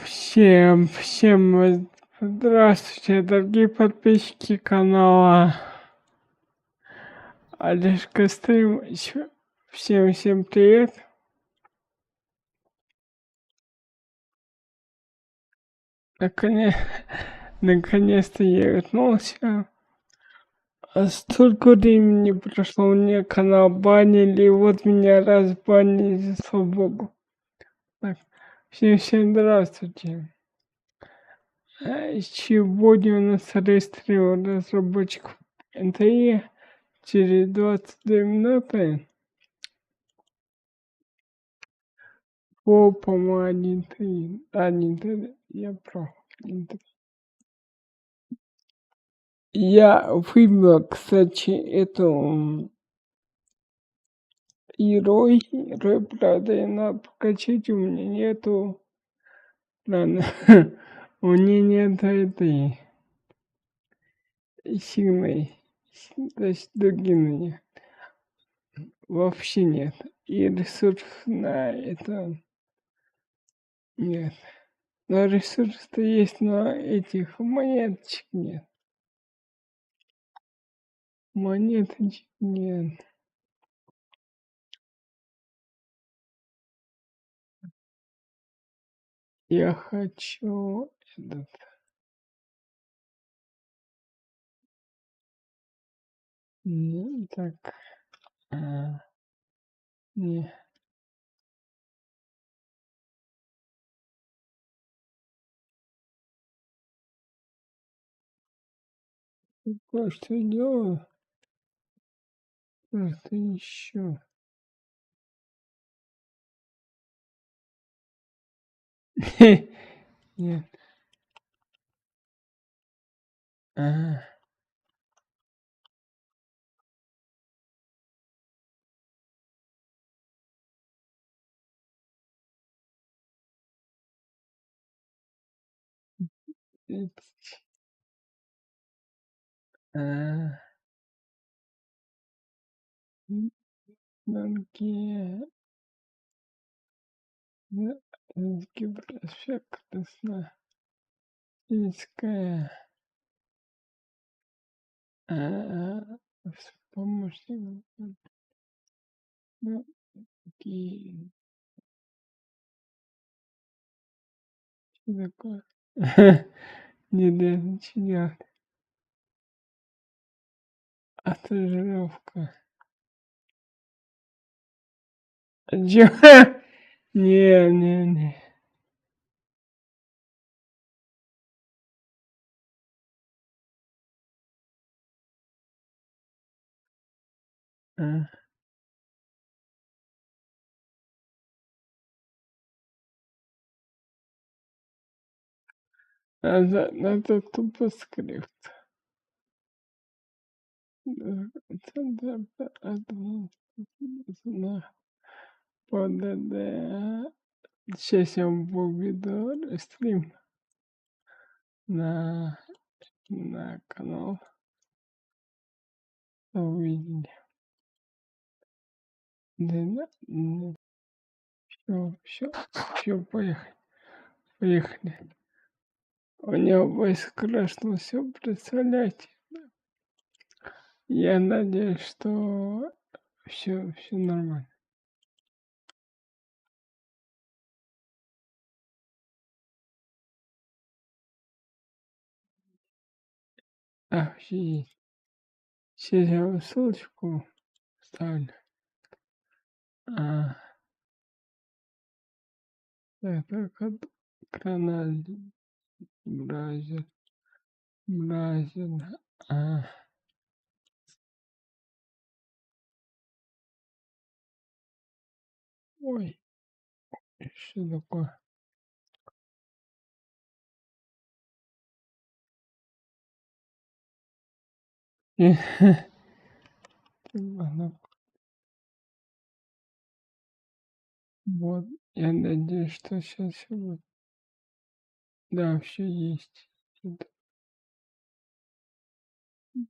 Всем здравствуйте, дорогие подписчики канала Стрим. Всем привет. Наконец-то я вернулся. Столько времени прошло, мне канал банили, вот меня разбанили, слава богу. Так, всем здравствуйте. Сегодня у нас стрим разработчиков НТИ через 22 минуты. По-моему, 1.3. Я прав. 1.3. Я выбрал, кстати, эту герой, правда, и надо покачать, у меня нету. Ладно, у меня нет этой сильной, то есть другими вообще нет. И ресурсов на это нет. Но ресурсы-то есть, но этих монеточек нет. Монеточек нет. Я хочу этот. Так. Не. Что делаю? Что еще? Нет. Проспектная. Сельская. Помощник. Такие. Что такое? Не начинят. Отжировка. Не. Это тупо скрипт. ПДД. Сейчас я введу стрим на канал. Увидели. Все, поехали. У него войск крашнул, все, представляете? Я надеюсь, что все нормально. Все есть. Сейчас я вам ссылочку ставлю. Это канал браузер. Ой, что такое? Вот, я надеюсь, что сейчас все будет. Да, все есть.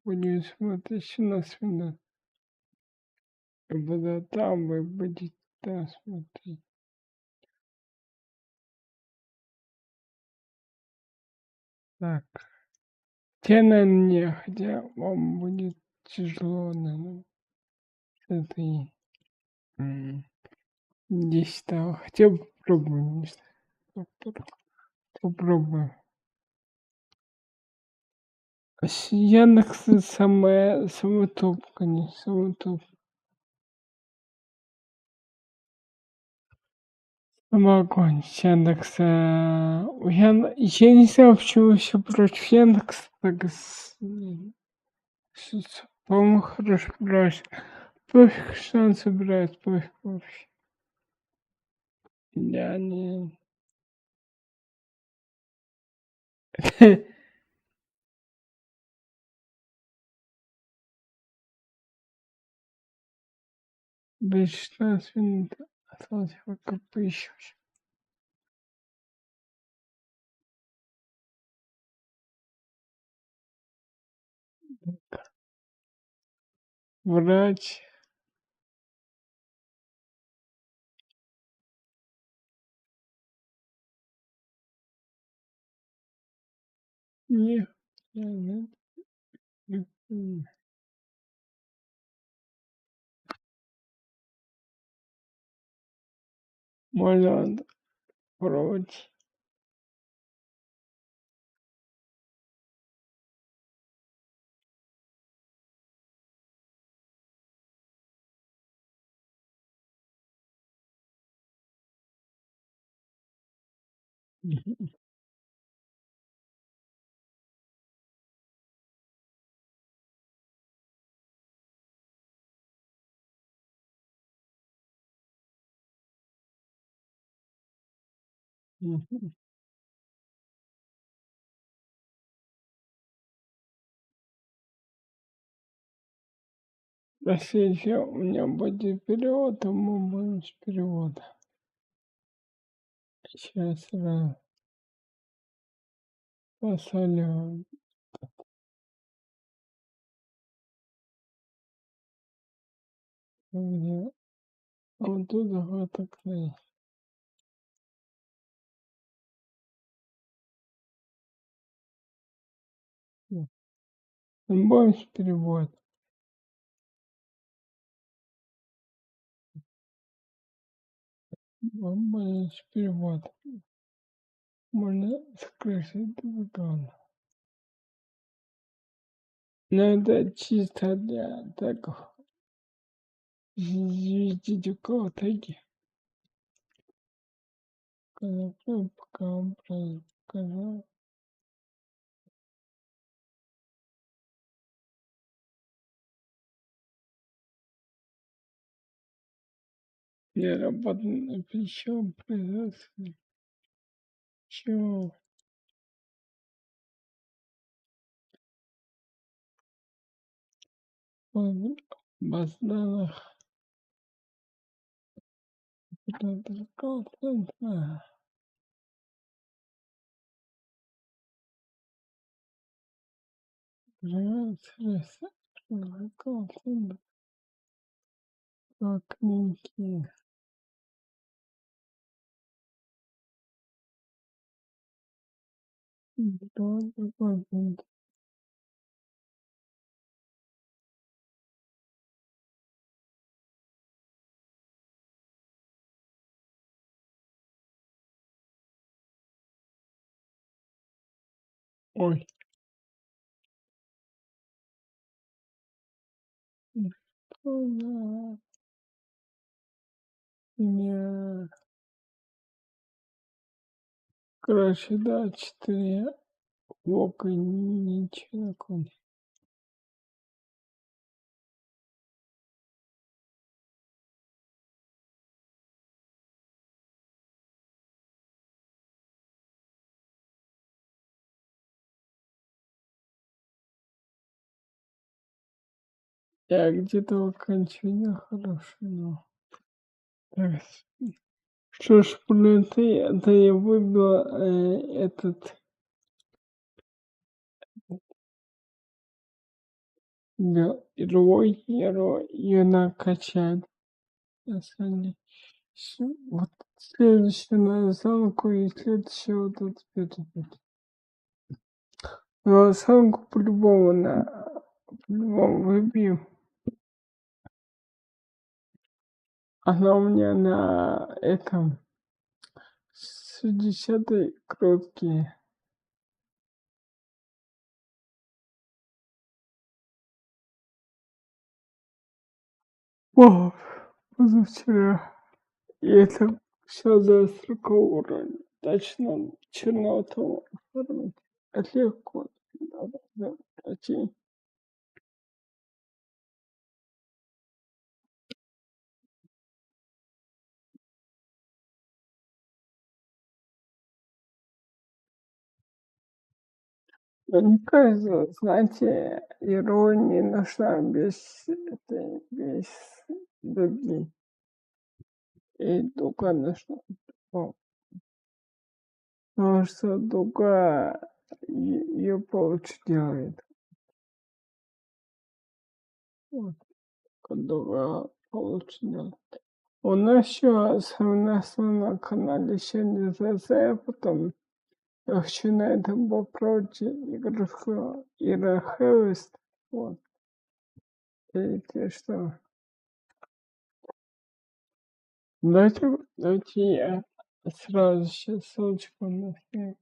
Будем смотреть 17 минут. Я буду там, вы будете там смотреть. Так. Те, наверное, хотя вам будет тяжело, наверное, с этой 10 хотя бы попробуем, не знаю, попробуем. Яндекс самый топ, конечно, самый топ. Могу с Яндекса. Я не знаю, почему все против Яндекса, так по-моему, хороший проект. Пофиг, что он собирает, пофиг вообще. Я не... Без 16 минут осталось пока поищу. Врач. Не. Можно пробовать. Если у меня будет перевод, то мы будем с перевода. Сейчас посолю. Где? Вот тут вот окно. Будем с перевод. Будем с перевод. Можно скрыть экран. Но это чисто для тегов. Введите код теги. Пока он показал. Я работаю на пищевом производстве. Чего? Баз данных. Колл-центра. Колл-центр. Книги. Ой. Не. Короче, да, 4 вока, ничего такого. Я где-то окончание хорошее, но... Так, что ж, блин, это я выбил этот... Герой, ее накачать. На самом деле. Вот следующую на замку и следующую вот тут. Но оценку по-любому выбью. Она у меня на этом с 10 короткие. О, позавчера. И это все за 40 уровня. Точно черноту оформить. Это легко. Надо пройти. Мне кажется, знаете, ирония нужна без дуги. И дуга нужна. Потому что дуга ее получше делает. Вот, дуга получше делает. У нас еще совместно на канале еще не ЗЗ, потом я хочу на этом попробовать игрушку Ирахевист. Вот. Видите, что? Давайте я сразу сейчас ссылочку на стрим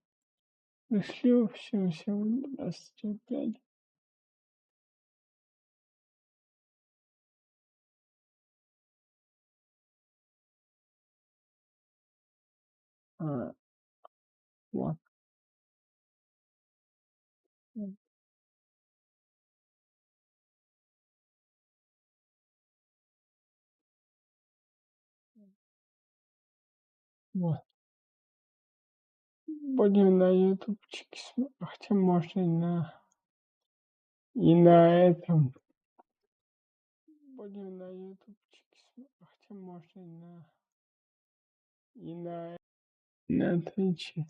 пришлю. Всем здравствуйте опять. Вот. Вот. Будем на ютубчике смотреть, хотя можно и на этом. Будем на ютубчике смотреть, хотя можно и на твиче.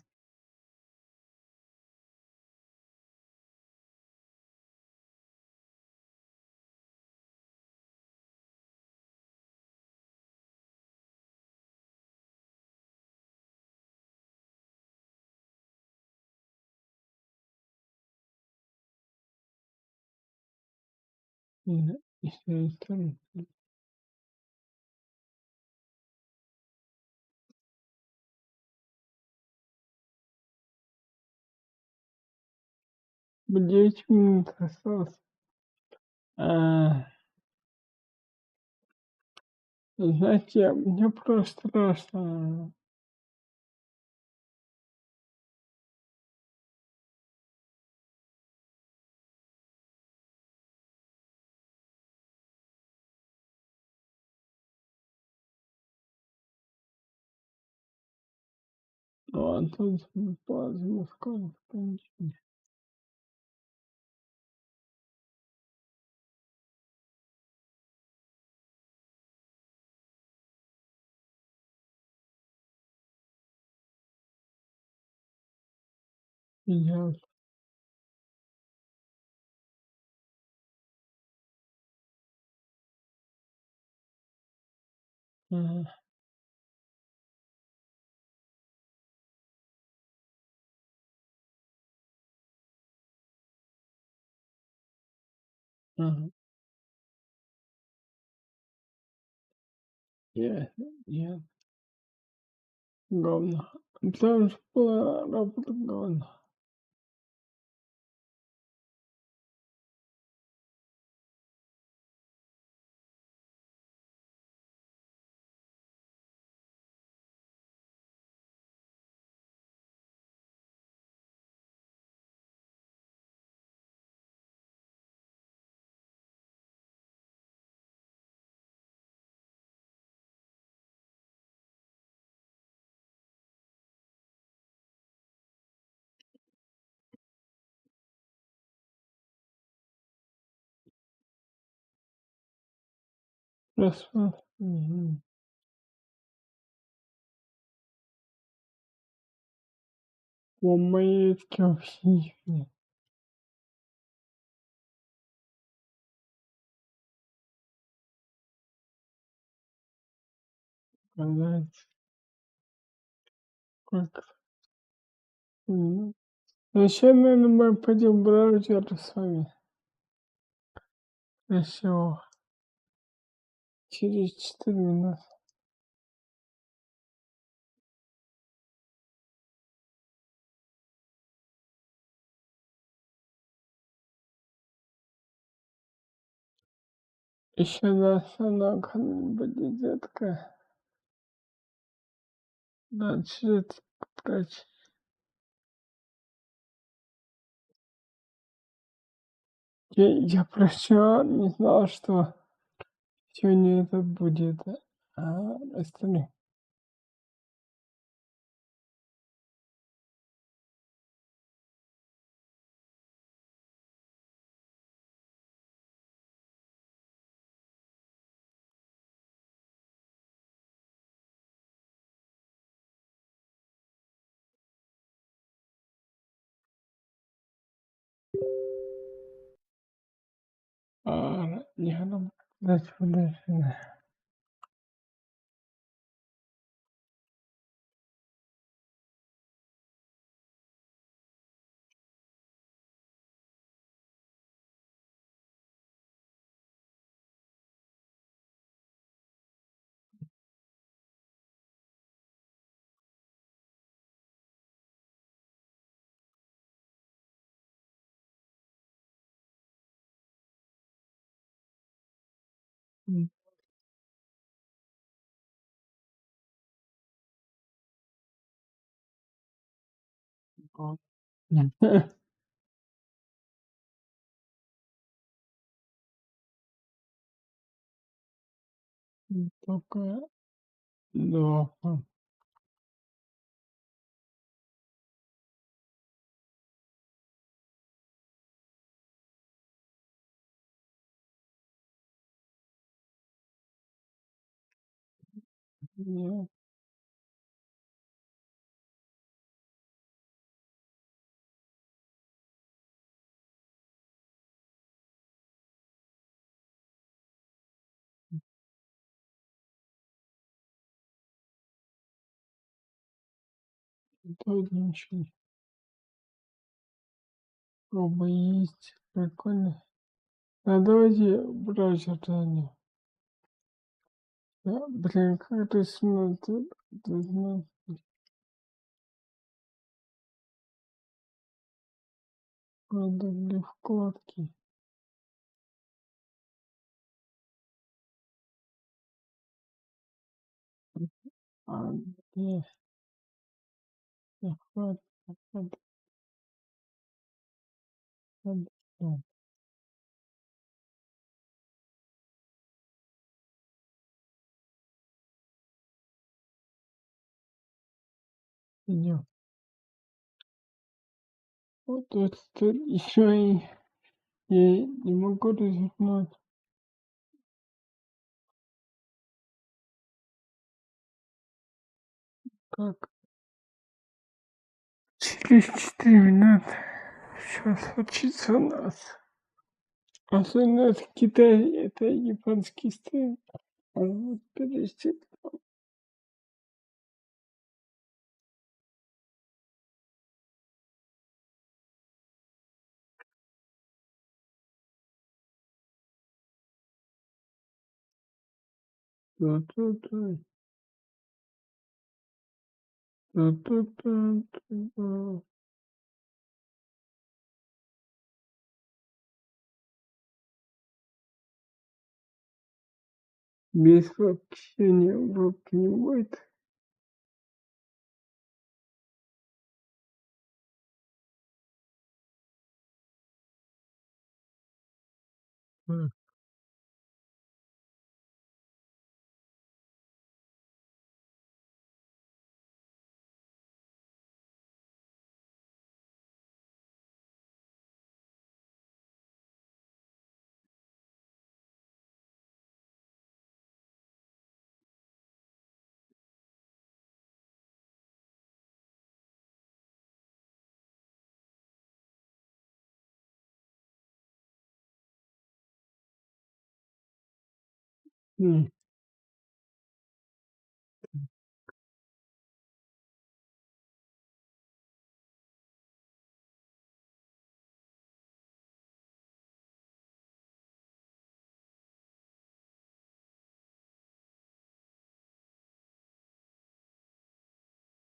И с этой стороны. В 9 минут осталось. Знаете, мне просто страшно. А тут плазма скоро кончится. Я ага, я говно. Там же была работа говно. Просмотр. По маятке вообще нет. Сказать, сколько минут. Еще, наверное, мы пойдем в браузер с вами. Еще через 4 минуты. Еще на основном канале будет детка. Значит, кстати, я просто не знал, что сегодня это будет остальных. Не надо дать подальше. Только плохо. Нет, тут ничего. Оба есть. Прикольно. А давайте браузер не. Да, блин, как ты смотришь? Ты знаешь, надо для вкладки. А, где? Вклад, вклад, вклад, вклад. Идем. Вот тут еще и я не могу развернуть. Как? Через 4 минуты. Что случится у нас? Особенно в Китае это японский стрим. А вот перейти. Ту-ту-ту, ту-ту-ту-ту-ту. Без вообще вебки не будет.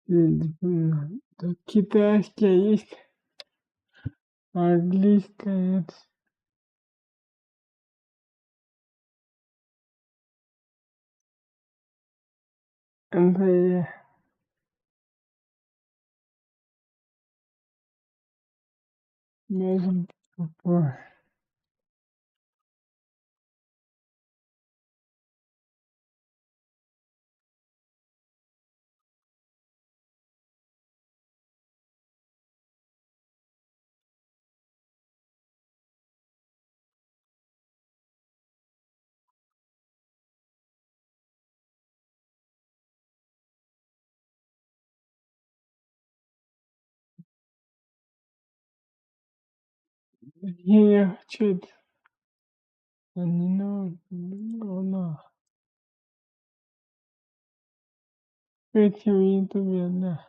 Тут китайская есть, английская есть. Это я даже попозже. Я хочу это, не нужно. Этим ютубе, да.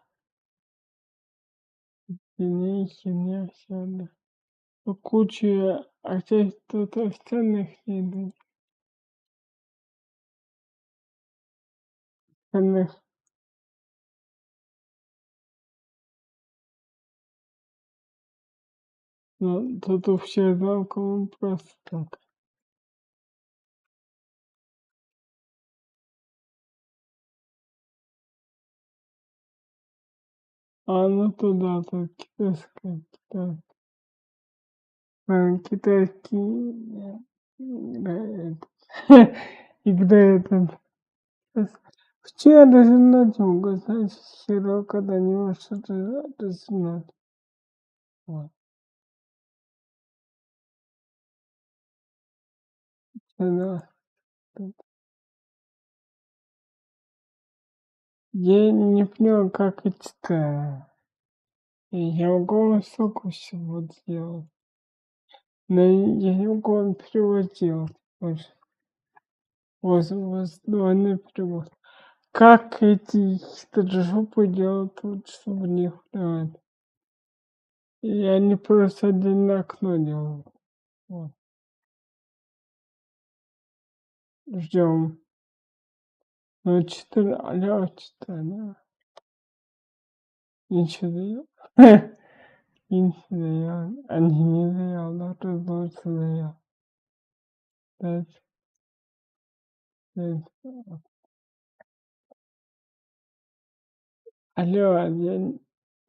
Херня вся, да. Куча, а часть тут остальных нет, остальных. Ну, тут у всех знакомых просто так. А ну туда, тут китайская, китайская. Китайский играет. Играет он. Вчера даже ночью, знаешь, херово, когда не может что-то разнуть. Вот. Она, я не понял, как это. Я могу столько всего сделать. Но я не могу перевод делать. Воздушный перевод. Как эти стажопы делают, вот, чтобы не впливать? Я не просто отдельное окно делаю. Вот. Ждем. Ну, 4, алло, 4, ничего дает. Ничего дает. Они не дают, но разложится дает. Алло,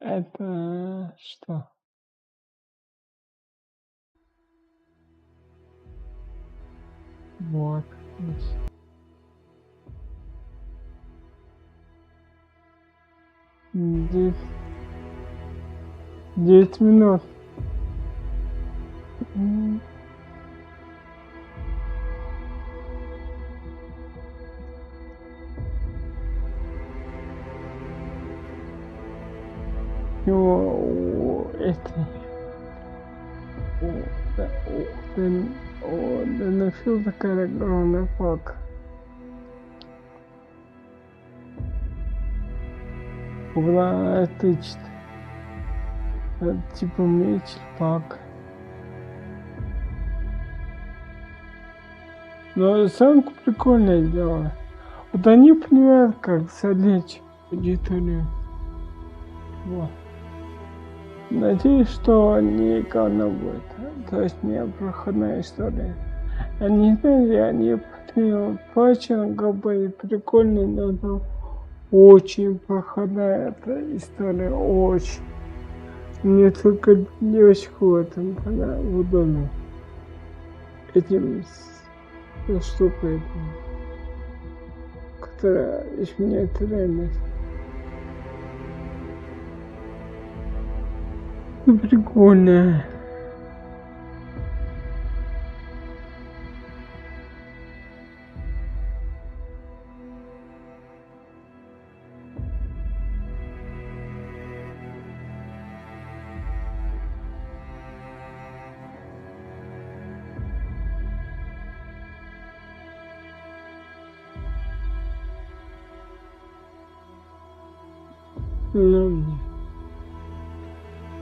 это что? Вот. 9 минут. Это... Да нафиг такая огромная палка. Куда тычет. Это типа меч, палка. Но самку прикольно сделано. Вот они понимают, как залечь аудиторию. Вот. Надеюсь, что не говно будет. То есть не проходная история. Они, знаете, они очень были прикольные, но там очень проходная эта история, очень. Мне только девочку в этом в доме. Этим штукой, которая изменяет реальность. Прикольно. Ну,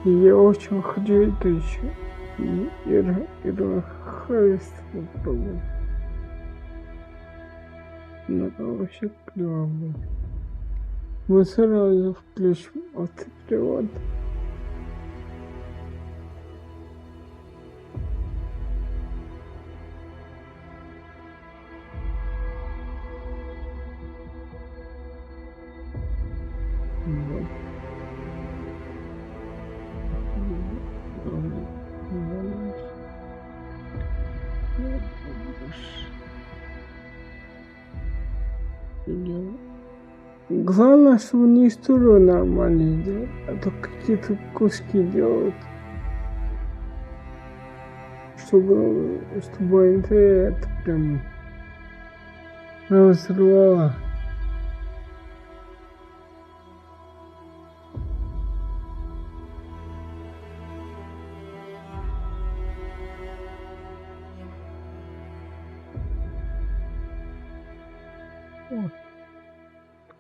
я очень хочу это еще. Everness попробовать. Но вообще клево будет. мы сразу включим автоперевод. Вот. Главное, чтобы не историю нормально делать, а то какие-то куски делают. Чтобы интернет прям разрывало.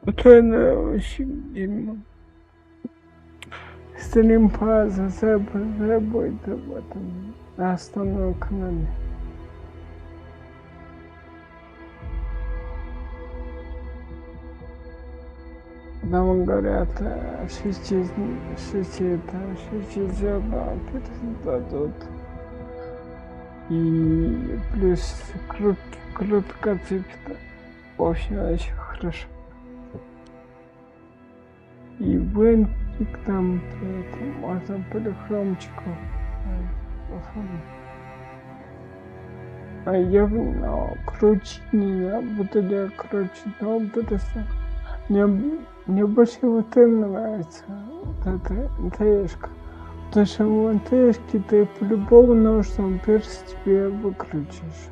Это вообще дерьмо. Стрим по разрабов об этом на основном канале. Нам говорят, 60 дадут. И плюс круткоцепь-то. В общем, очень хорошо. И вентик там, можно полихромчику оформить. А я круче не надо, буду я круче, но буду сам. Мне больше вот это нравится, вот эта НТшка. Потому что в НТшке ты по-любому нужно перс тебе выкрутишь.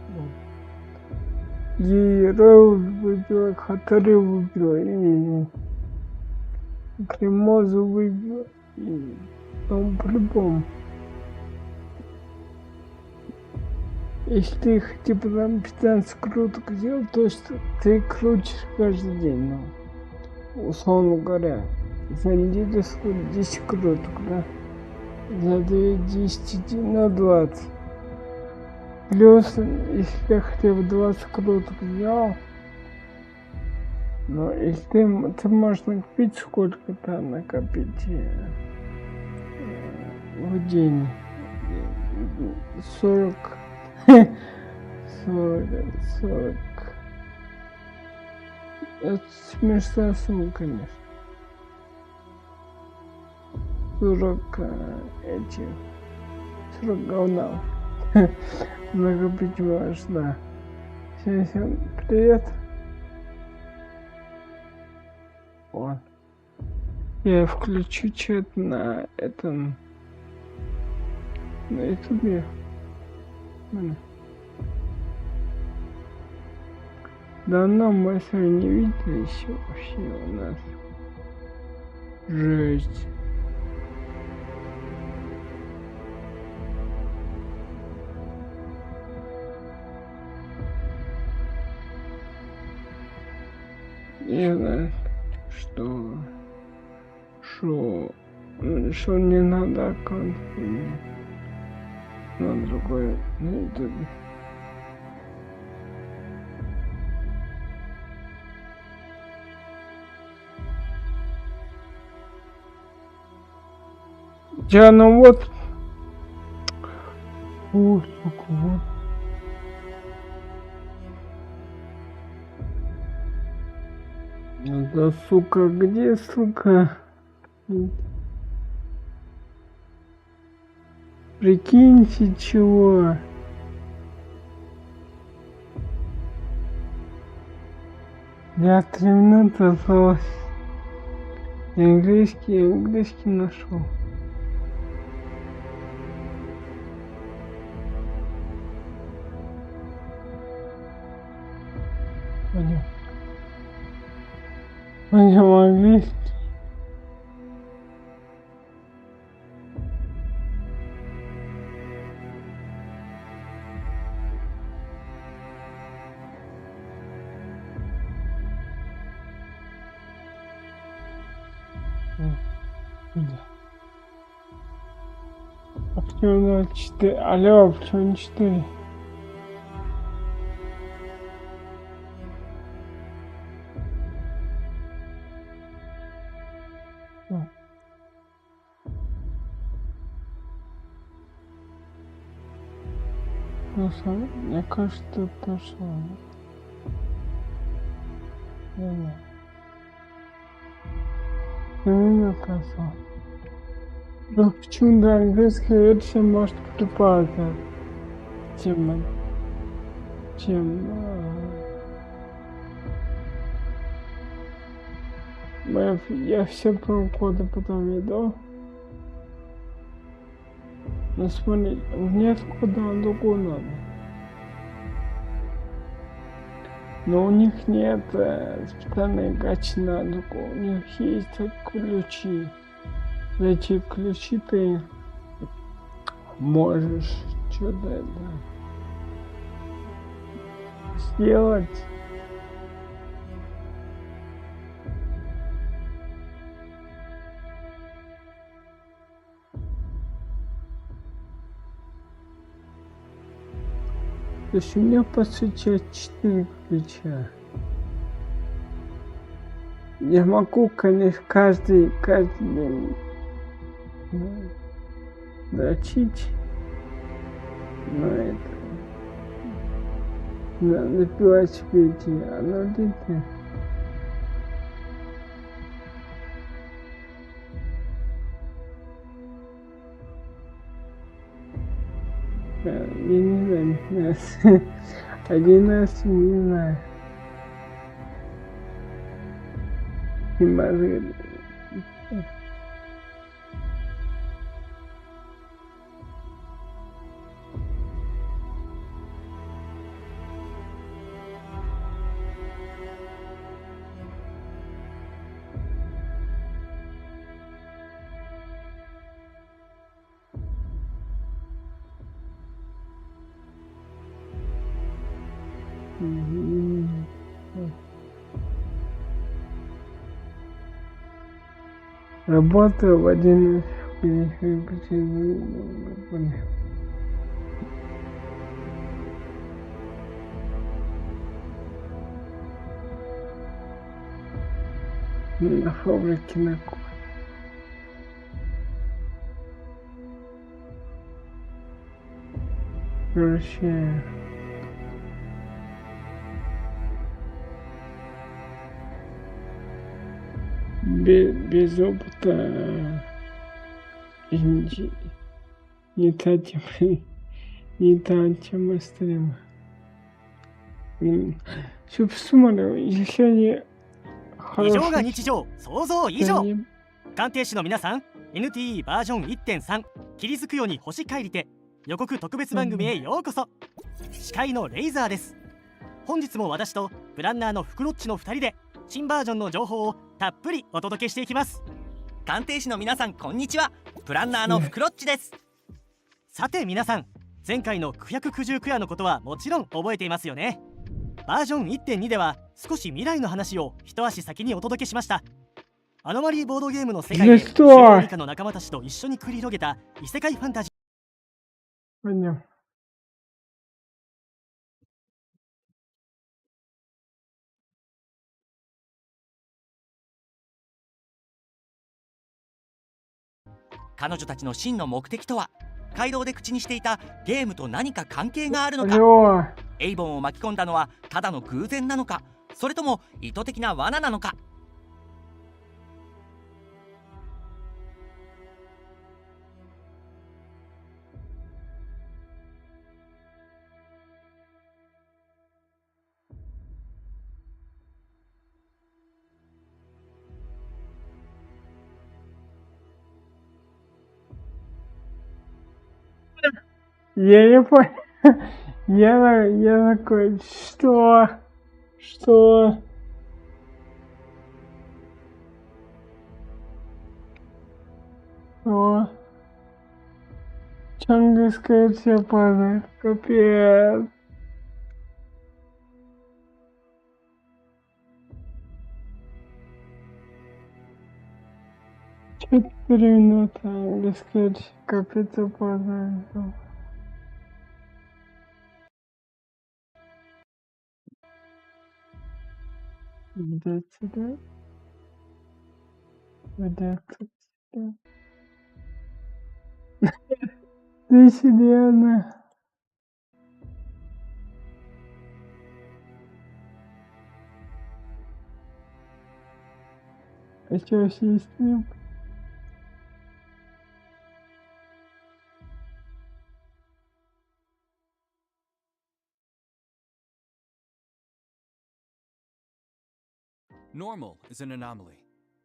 И роу выбила, который выбила, и кремозу выбила, и ну, по-любому. Если ты хотя бы там 15 круток сделал, то что ты крутишь каждый день, ну, условно говоря, за неделю 10 круток, да? За 10 на 20. Плюс, если я хотя бы 20 круток сделал, но если ты можешь накопить сколько-то, накопить в день 40. Это смешная сумма, конечно. 40 говна. Накопить можешь, да. Всем привет. Вот. Я включу чат на этом, на ютубе. Давно мы с вами не видели еще вообще у нас. Жесть. Я знаю, что не надо аккаунт поменять на другой, на ютубе. Я, ну вот. О, сука, вот. Да, сука, где, сука? Прикиньте, чего? Я 3 минуты осталось. Английский нашел. Пойдем английский. А почему 4? Алло, почему не 4? Слушай, мне кажется, то, что... Не знаю. Именно так. Да почему-то английская версия может припадать, чем я все промокоды потом веду. Но смотри, нет кода другого надо. Но у них нет специальной гачи на другого. У них есть ключи. Эти ключи ты можешь что-то это сделать. То есть у меня по сути 4 ключа. Я могу, конечно, каждый день дрочить, но это напивать себе эти аналиты. Я не знаю, один раз не знаю. И мозги. Работаю в один на фабрике на кухне. Короче, без опыта не та тема стрима. Все посмотрю, если они 以上が日常想像以上。鑑定士の皆さん、 NT バージョン 1.3 キリズクヨに星帰りて予告特別番組へようこそ。司会のレイザーです。本日も私とプランナーのフクロッチの2人で新バージョンの情報をたっぷりお届けしていきます。鑑定士の皆さん、こんにちは。プランナーのフクロッチです。さて皆さん、前回の9百九十九夜のことはもちろん覚えていますよね。バージョン 1.2 では少し未来の話を一足先にお届けしました。アノマリーボードゲームの世界で主要以下の仲間たちと一緒に繰り広げた異世界ファンタジー。彼女たちの真の目的とは、街道で口にしていたゲームと何か関係があるのか。エイボンを巻き込んだのはただの偶然なのか、それとも意図的な罠なのか。Я не понял. Я такой, что? О, чангиская все падает, капец. Четыре минуты английская капец падает. Видать сюда. Ты серьезно? Следующий стрим. Normal is an anomaly.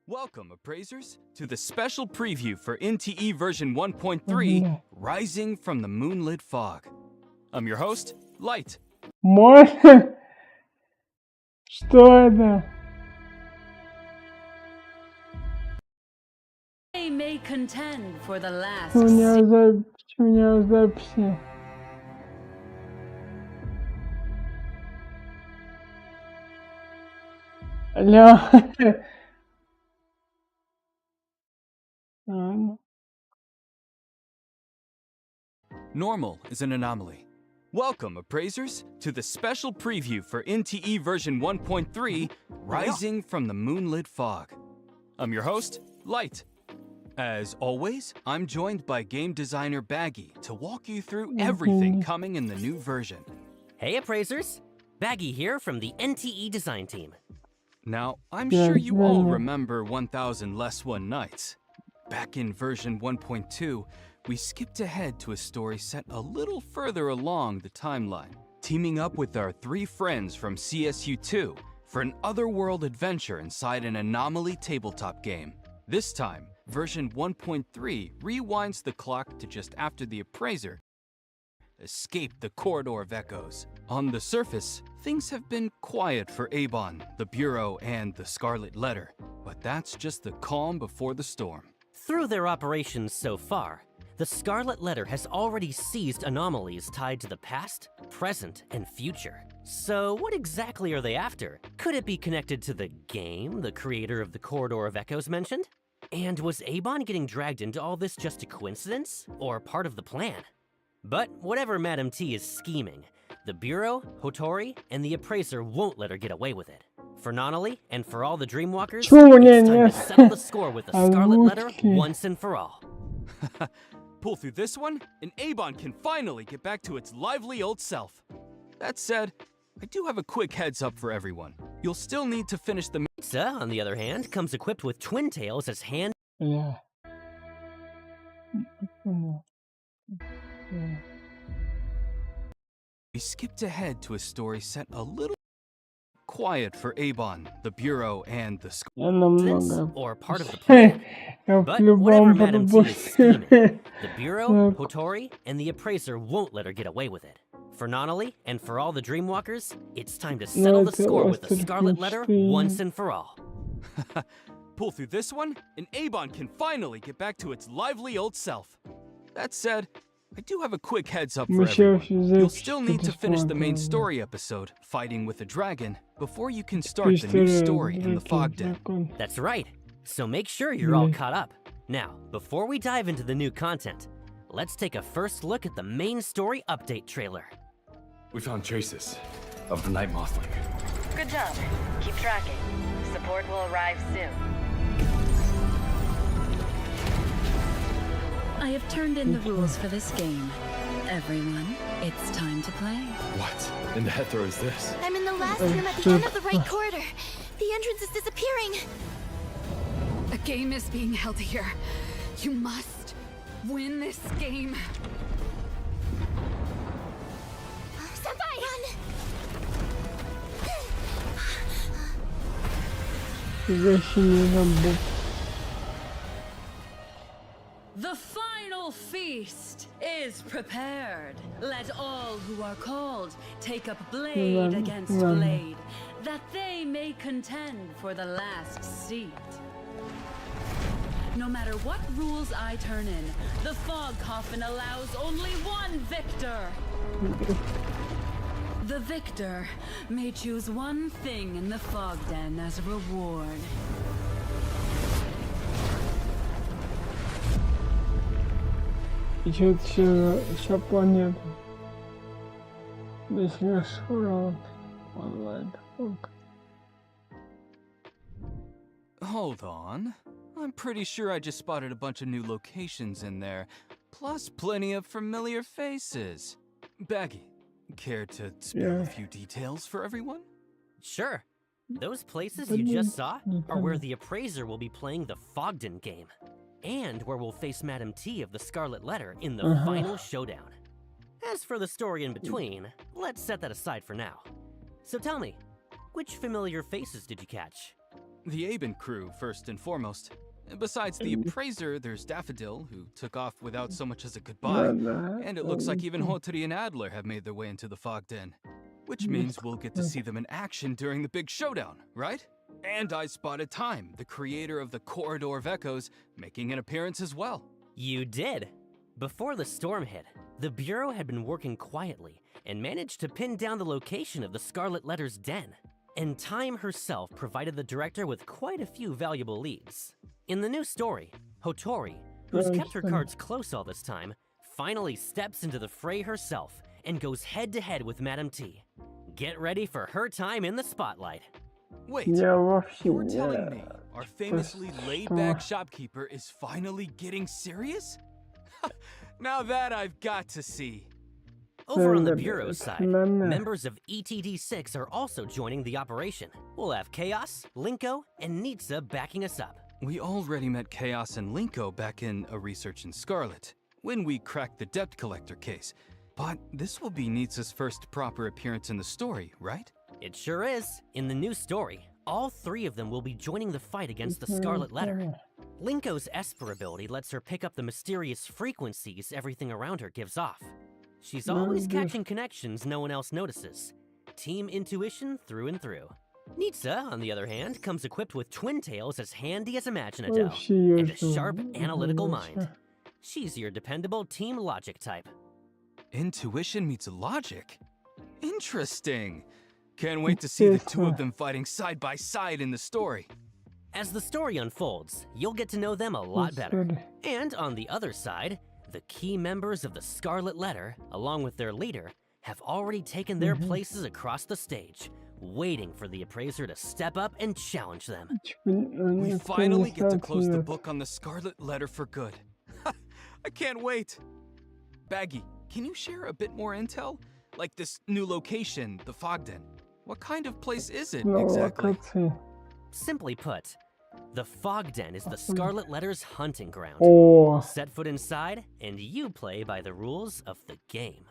Welcome, appraisers, to the special preview for NTE version 1.3, Rising from the Moonlit Fog. I'm your host, Light. Можно? Что это? They may contend for the last. У меня записи. Алло. Normal is an anomaly. Welcome, appraisers, to the special preview for NTE version 1.3, Rising from the Moonlit Fog. I'm your host, Light. As always, I'm joined by game designer Baggy to walk you through everything coming in the new version. Hey appraisers, Baggy here from the NTE design team. Now, I'm sure you all remember 1000 Less One Nights. Back in version 1.2, we skipped ahead to a story set a little further along the timeline, teaming up with our 3 friends from CSU2 for an otherworld adventure inside an anomaly tabletop game. This time, version 1.3 rewinds the clock to just after the appraiser escaped the corridor of echoes. On the surface, things have been quiet for Avon, the Bureau, and the Scarlet Letter, but that's just the calm before the storm. Through their operations so far, the Scarlet Letter has already seized anomalies tied to the past, present, and future. So what exactly are they after? Could it be connected to the game the creator of the Corridor of Echoes mentioned? And was Abon getting dragged into all this just a coincidence, or part of the plan? But whatever Madame T is scheming, the Bureau, Hotori, and the Appraiser won't let her get away with it. For Nonali and for all the Dreamwalkers, it's time to settle the score with the Scarlet Letter once and for all. Pull through this one, and Avon can finally get back to its lively old self. That said, I do have a quick heads up for everyone. You'll still need to finish the Pizza, on the other hand, comes equipped with twin tails as hand. Yeah. We skipped ahead to a story set a little quiet for Avon, the Bureau, and the or part of the plan. But whatever Madame T is scheming, the Bureau, Hotori, and the Appraiser won't let her get away with it. For Nonali and for all the Dreamwalkers, it's time to settle the score with the Scarlet Letter once and for all. Pull through this one, and Avon can finally get back to its lively old self. That said, I do have a quick heads up for everyone. You'll still need to finish the main story episode, Fighting with a Dragon, before you can start the new story in the Fog Den. That's right. So make sure you're all caught up. Now, before we dive into the new content, let's take a first look at the main story update trailer. We found traces of the Night Mothling. Good job. Keep tracking. Support will arrive soon. I have turned in the rules for this game. Everyone, it's time to play. What in the head throw is this? I'm in the last room at the end of the right corridor. The entrance is disappearing. A game is being held here. You must win this game. Senpai! Run! The final feast is prepared. Let all who are called take up blade against blade, that they may contend for the last seat. No matter what rules I turn in, the Fog Coffin allows only one victor. The victor may choose one thing in the Fog Den as a reward. Еще планета. Здесь ресторан. Онлайн. Hold on. I'm pretty sure I just spotted a bunch of new locations in there, plus plenty of familiar faces. Baggy, care to spill a few details for everyone? Sure. Those places you just saw are where the appraiser will be playing the Fogden game, and where we'll face Madam T of the Scarlet Letter in the final showdown. As for the story in between, let's set that aside for now. So tell me, which familiar faces did you catch? The Aben crew, first and foremost. Besides the appraiser, there's Daffodil, who took off without so much as a goodbye, and it looks like even Hotri and Adler have made their way into the Fog Den. Which means we'll get to see them in action during the big showdown, right? And I spotted Time, the creator of the Corridor of Echoes, making an appearance as well. You did! Before the storm hit, the Bureau had been working quietly and managed to pin down the location of the Scarlet Letter's den. And Time herself provided the director with quite a few valuable leads. In the new story, Hotori, who's kept her cards close all this time, finally steps into the fray herself and goes head-to-head with Madam T. Get ready for her time in the spotlight. Wait, you're telling me our famously laid-back shopkeeper is finally getting serious? Now that I've got to see. Over on the Bureau side, members of ETD6 are also joining the operation. We'll have Chaos, Linko, and Nitsa backing us up. We already met Chaos and Linko back in A Research in Scarlet, when we cracked the Debt Collector case. But this will be Nitsa's first proper appearance in the story, right? It sure is. In the new story, all three of them will be joining the fight against the Scarlet Letter. Linko's Esper ability lets her pick up the mysterious frequencies everything around her gives off. She's always catching connections no one else notices. Team intuition through and through. Nitsa, on the other hand, comes equipped with twin tails as handy as Imaginado and a sharp analytical mind. She's your dependable team logic type. Intuition meets logic? Interesting. Can't wait to see the two of them fighting side by side in the story. As the story unfolds, you'll get to know them a lot better. And on the other side, the key members of the Scarlet Letter, along with their leader, have already taken their places across the stage, waiting for the appraiser to step up and challenge them. We finally get to close the book on the Scarlet Letter for good. I can't wait. Baggy, can you share a bit more intel? Like this new location, the Fogden. What kind of place is it exactly? Simply put, the Fogden is the Scarlet Letter's hunting ground. Set foot inside, and you play by the rules of the game.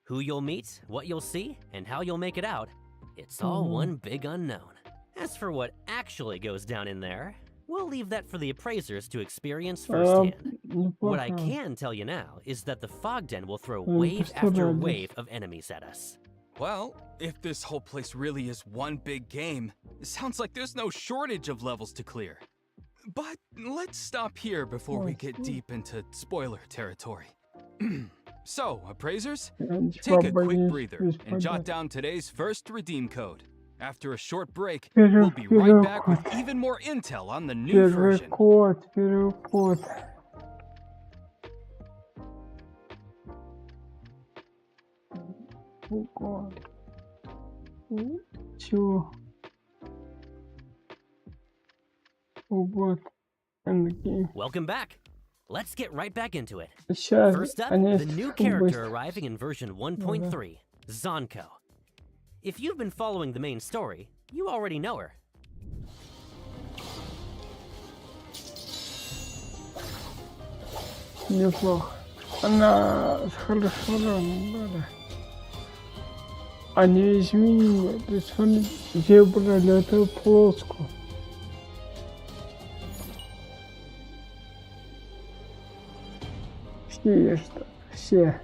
Who you'll meet, what you'll see, and how you'll make it out, it's all one big unknown. As for what actually goes down in there, we'll leave that for the appraisers to experience firsthand. What I can tell you now is that the Fogden will throw wave after wave of enemies at us. Well, if this whole place really is one big game, it sounds like there's no shortage of levels to clear. But let's stop here before we get deep into spoiler territory. So, appraisers, take a quick breather and jot down today's first redeem code. After a short break, we'll be right back with even more intel on the new version. Welcome back. Let's get right back into it. First up, the new character arriving in version 1.3, Zonko. If you've been following the main story, you already know her. Неплохо. Она хорошо работала. Они изменили, то есть он выбрали эту полоску. Все.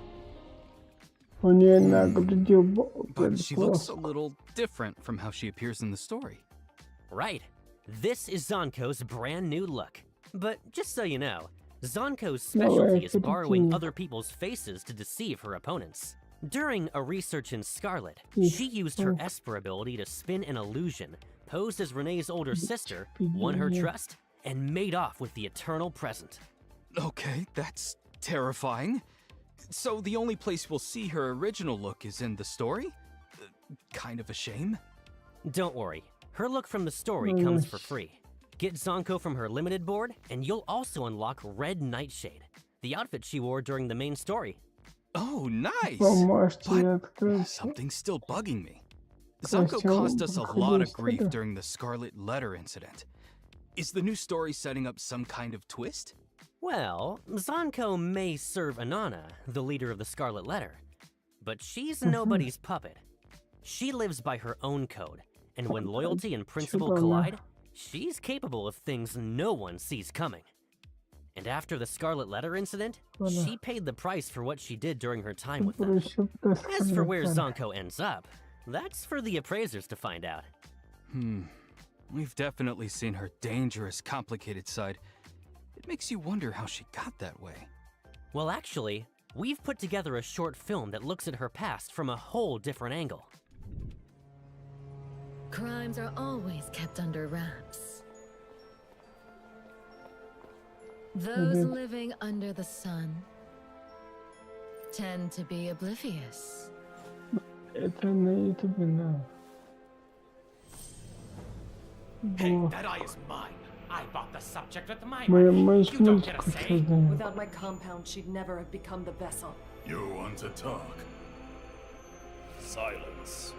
У нее на груди. But she looks a little different from how she appears in the story. Right. This is Zonko's brand new look. But just so you know, Zonko's specialty is borrowing other people's faces to deceive her opponents. During A Research in Scarlet, she used her Esper ability to spin an illusion, posed as Renee's older sister, won her trust, and made off with the Eternal Present. Okay, that's terrifying. So the only place we'll see her original look is in the story? Kind of a shame. Don't worry, her look from the story comes for free. Get Zonko from her limited board, and you'll also unlock Red Nightshade, the outfit she wore during the main story. Oh, nice! But something's still bugging me. Zanko caused us a lot of grief during the Scarlet Letter incident. Is the new story setting up some kind of twist? Well, Zanko may serve Inanna, the leader of the Scarlet Letter, but she's nobody's puppet. She lives by her own code, and when loyalty and principle collide, she's capable of things no one sees coming. And after the Scarlet Letter incident, she paid the price for what she did during her time with them. As for where Zanko ends up, that's for the appraisers to find out. We've definitely seen her dangerous, complicated side. It makes you wonder how she got that way. Well, actually, we've put together a short film that looks at her past from a whole different angle. Crimes are always kept under wraps. Those living under the sun tend to be oblivious. Hey, that eye is mine. I bought the subject with my money. You don't get a say. Without my compound, she'd never have become the vessel. You want to talk? Silence.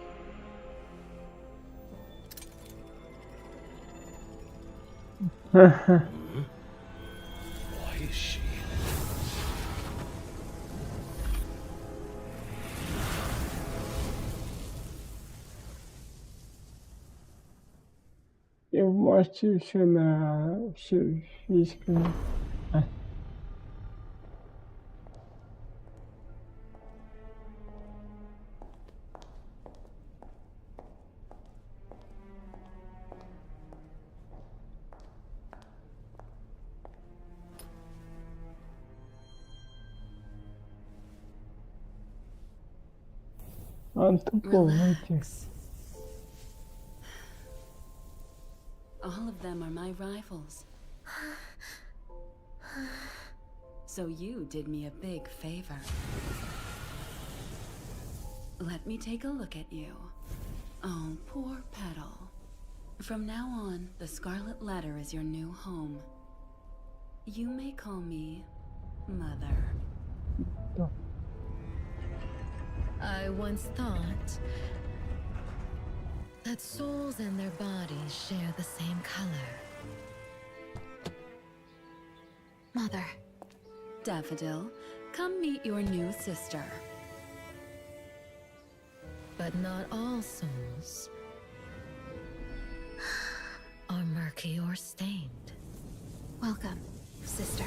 Haha. Why is she? Я вообще все на все физику. Relax. All of them are my rivals. So you did me a big favor. Let me take a look at you. Oh, poor Petal. From now on, the Scarlet Letter is your new home. You may call me Mother. I once thought that souls and their bodies share the same color. Mother. Daffodil, come meet your new sister. But not all souls are murky or stained. Welcome, sister.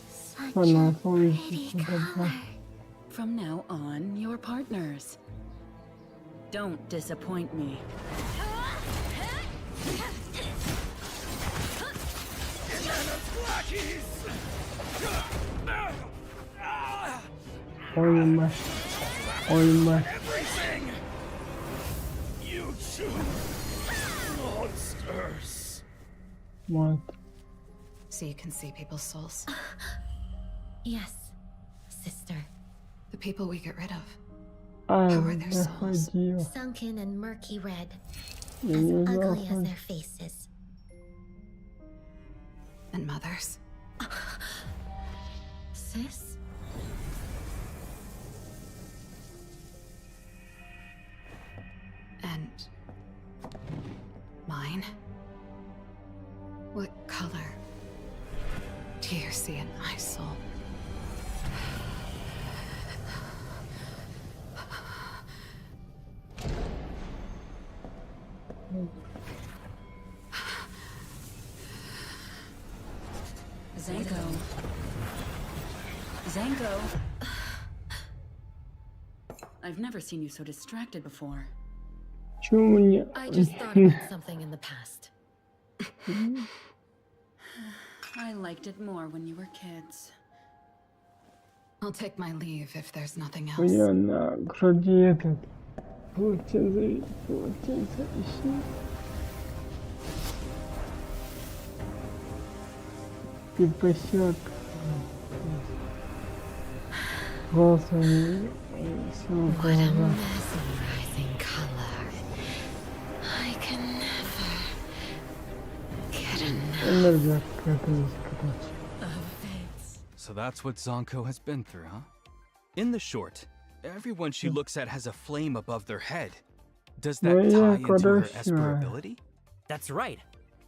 Such a pretty color. From now on, you're partners. Don't disappoint me. Everything! You two monsters! What? So you can see people's souls? Yes, sister. The people we get rid of. How are their souls? Sunken and murky red. Yeah, As ugly as their faces. And mothers? Sis? And mine? What color do you see in my soul? Zanko. I've never seen you so distracted before. I just thought about something in the past. I liked it more when you were kids. I'll take my leave if there's nothing У нее else. на груди этот полотенце ищи. Типа щетка. Волосы все What a mesmerizing color. I can never get enough энергия какая-то есть, короче. of it. So that's what Zanko has been through, huh? In the short, Everyone she looks at has a flame above their head. Does that tie into her Esper ability? That's right.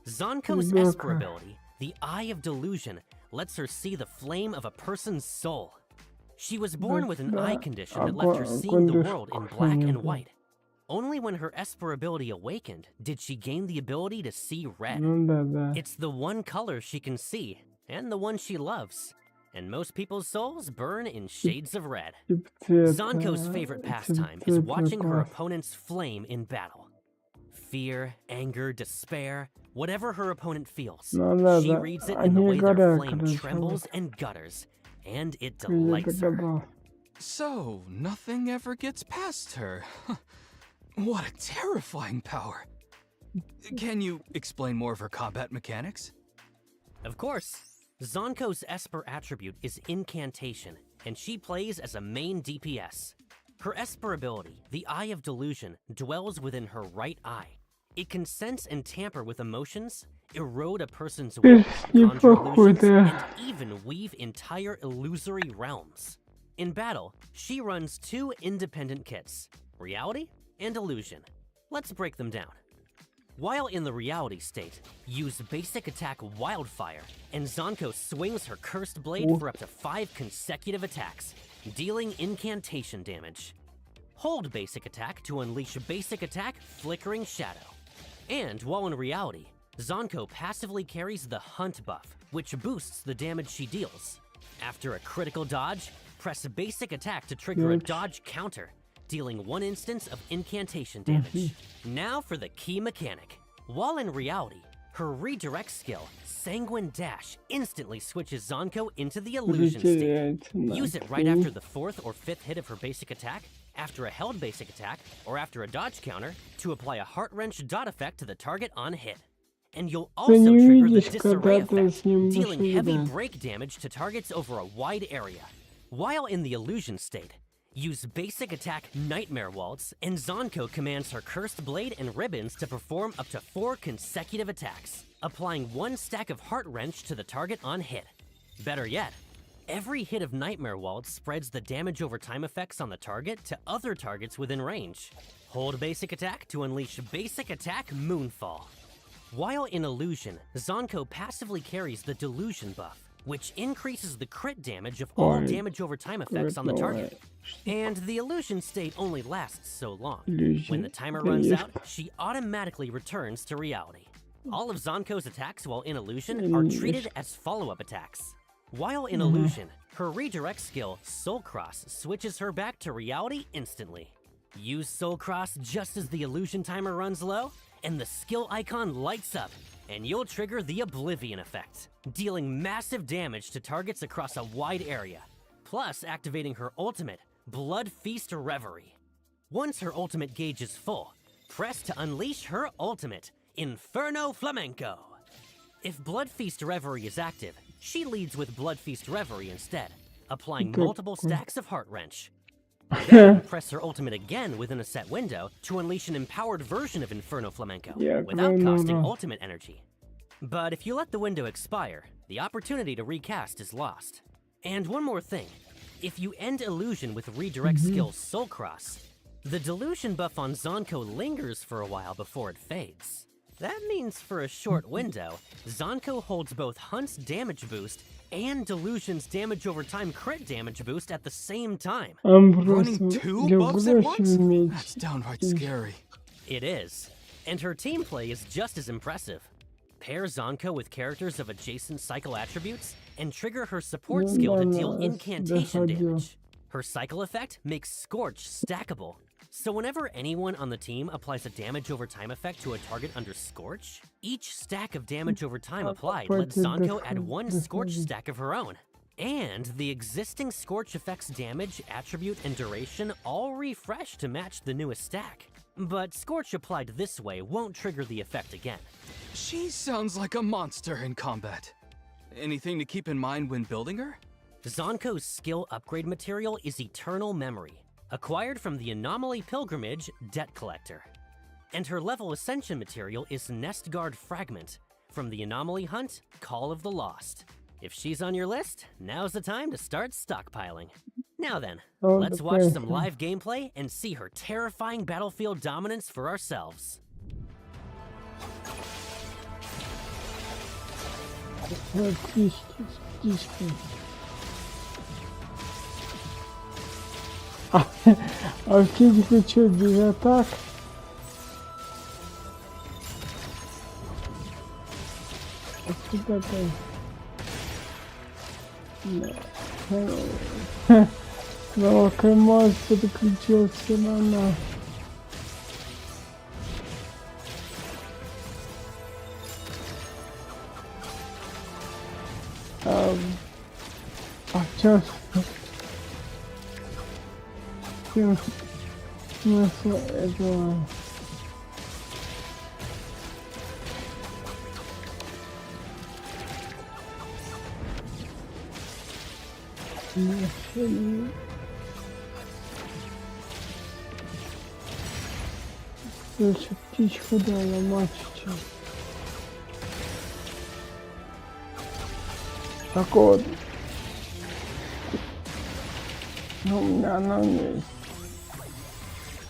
Zonko's Esper ability, the Eye of Delusion, lets her see the flame of a person's soul. She was born with an eye condition that left her seeing the world in black and white. Only when her Esper ability awakened did she gain the ability to see red. It's the one color she can see, and the one she loves. And most people's souls burn in shades of red. Zonko's favorite pastime is watching her opponent's flame in battle. Fear, anger, despair, whatever her opponent feels, she reads it in the way their flame trembles and gutters, and it delights her. So, nothing ever gets past her. What a terrifying power. Can you explain more of her combat mechanics? Of course. Zonko's Esper attribute is Incantation, and she plays as a main DPS. Her Esper ability, the Eye of Delusion, dwells within her right eye. It can sense and tamper with emotions, erode a person's will, conjure illusions, and even weave entire illusory realms. In battle, she runs two independent kits, Reality and Illusion. Let's break them down. While in the Reality state, use basic attack Wildfire, and Zonko swings her Cursed Blade for up to 5 consecutive attacks, dealing incantation damage. Hold basic attack to unleash basic attack Flickering Shadow. And while in Reality, Zonko passively carries the Hunt buff, which boosts the damage she deals. After a critical dodge, press basic attack to trigger a dodge counter, dealing 1 instance of incantation damage. Now for the key mechanic. While in Reality, her redirect skill, Sanguine Dash, instantly switches Zonko into the Illusion state. Use it right after the 4th or 5th hit of her basic attack, after a held basic attack, or after a dodge counter, to apply a Heart Wrench dot effect to the target on hit. And you'll also trigger the Disarray effect, dealing heavy break damage to targets over a wide area. While in the Illusion state, use basic attack Nightmare Waltz, and Zonko commands her Cursed Blade and Ribbons to perform up to 4 consecutive attacks, applying 1 stack of Heart Wrench to the target on hit. Better yet, every hit of Nightmare Waltz spreads the damage over time effects on the target to other targets within range. Hold basic attack to unleash basic attack Moonfall. While in Illusion, Zonko passively carries the Delusion buff, which increases the crit damage of all damage over time effects on the target. And the Illusion state only lasts so long. When the timer runs out, she automatically returns to Reality. All of Zonko's attacks while in Illusion are treated as follow-up attacks. While in Illusion, her redirect skill, Soul Cross, switches her back to Reality instantly. Use Soul Cross just as the Illusion timer runs low, and the skill icon lights up, and you'll trigger the Oblivion effect, dealing massive damage to targets across a wide area, plus activating her ultimate, Blood Feast Reverie. Once her ultimate gauge is full, press to unleash her ultimate, Inferno Flamenco. If Blood Feast Reverie is active, she leads with Blood Feast Reverie instead, applying multiple stacks of Heart Wrench. Then press her ultimate again within a set window to unleash an empowered version of Inferno Flamenco without costing ultimate energy. But if you let the window expire, the opportunity to recast is lost. And one more thing, if you end Illusion with redirect skill Soul Cross, the Delusion buff on Zonko lingers for a while before it fades. That means for a short window, Zonko holds both Hunt's damage boost and Delusion's damage over time crit damage boost at the same time. Running 2 buffs at once? That's downright scary. It is. And her team play is just as impressive. Pair Zonko with characters of adjacent cycle attributes and trigger her support skill to deal incantation damage. Her cycle effect makes Scorch stackable. So whenever anyone on the team applies a damage over time effect to a target under Scorch, each stack of damage over time applied lets Zonko add 1 Scorch stack of her own. And the existing Scorch effects damage, attribute, and duration all refresh to match the newest stack. But Scorch applied this way won't trigger the effect again. She sounds like a monster in combat. Anything to keep in mind when building her? Zonko's skill upgrade material is Eternal Memory, acquired from the Anomaly Pilgrimage Debt Collector. And her level ascension material is Nestguard Fragment, from the Anomaly Hunt Call of the Lost. If she's on your list, now's the time to start stockpiling. Now then, Oh, let's the watch some person. live gameplay and see her terrifying battlefield dominance for ourselves. А в физику что, без атак? Откуда там? Но КамАЗ переключился на нас. А сейчас смысл этого? Лучше птичку дала мальчичек. Так вот. Ну, у меня она есть.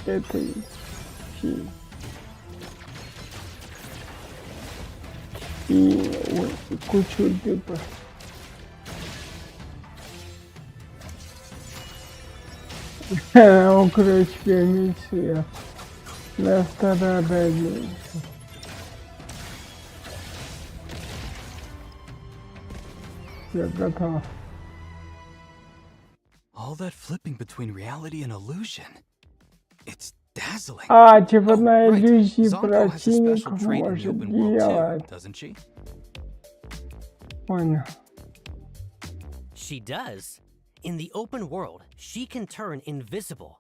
Это и кучу дыба. Он, короче, миссия. На стародаве. Я готов. All that flipping between reality and illusion. It's dazzling. А, типа на Right. иллюзии Zonko has a special противников trait in the может open world too, делать. doesn't she? Понял. She does. In the open world, she can turn invisible.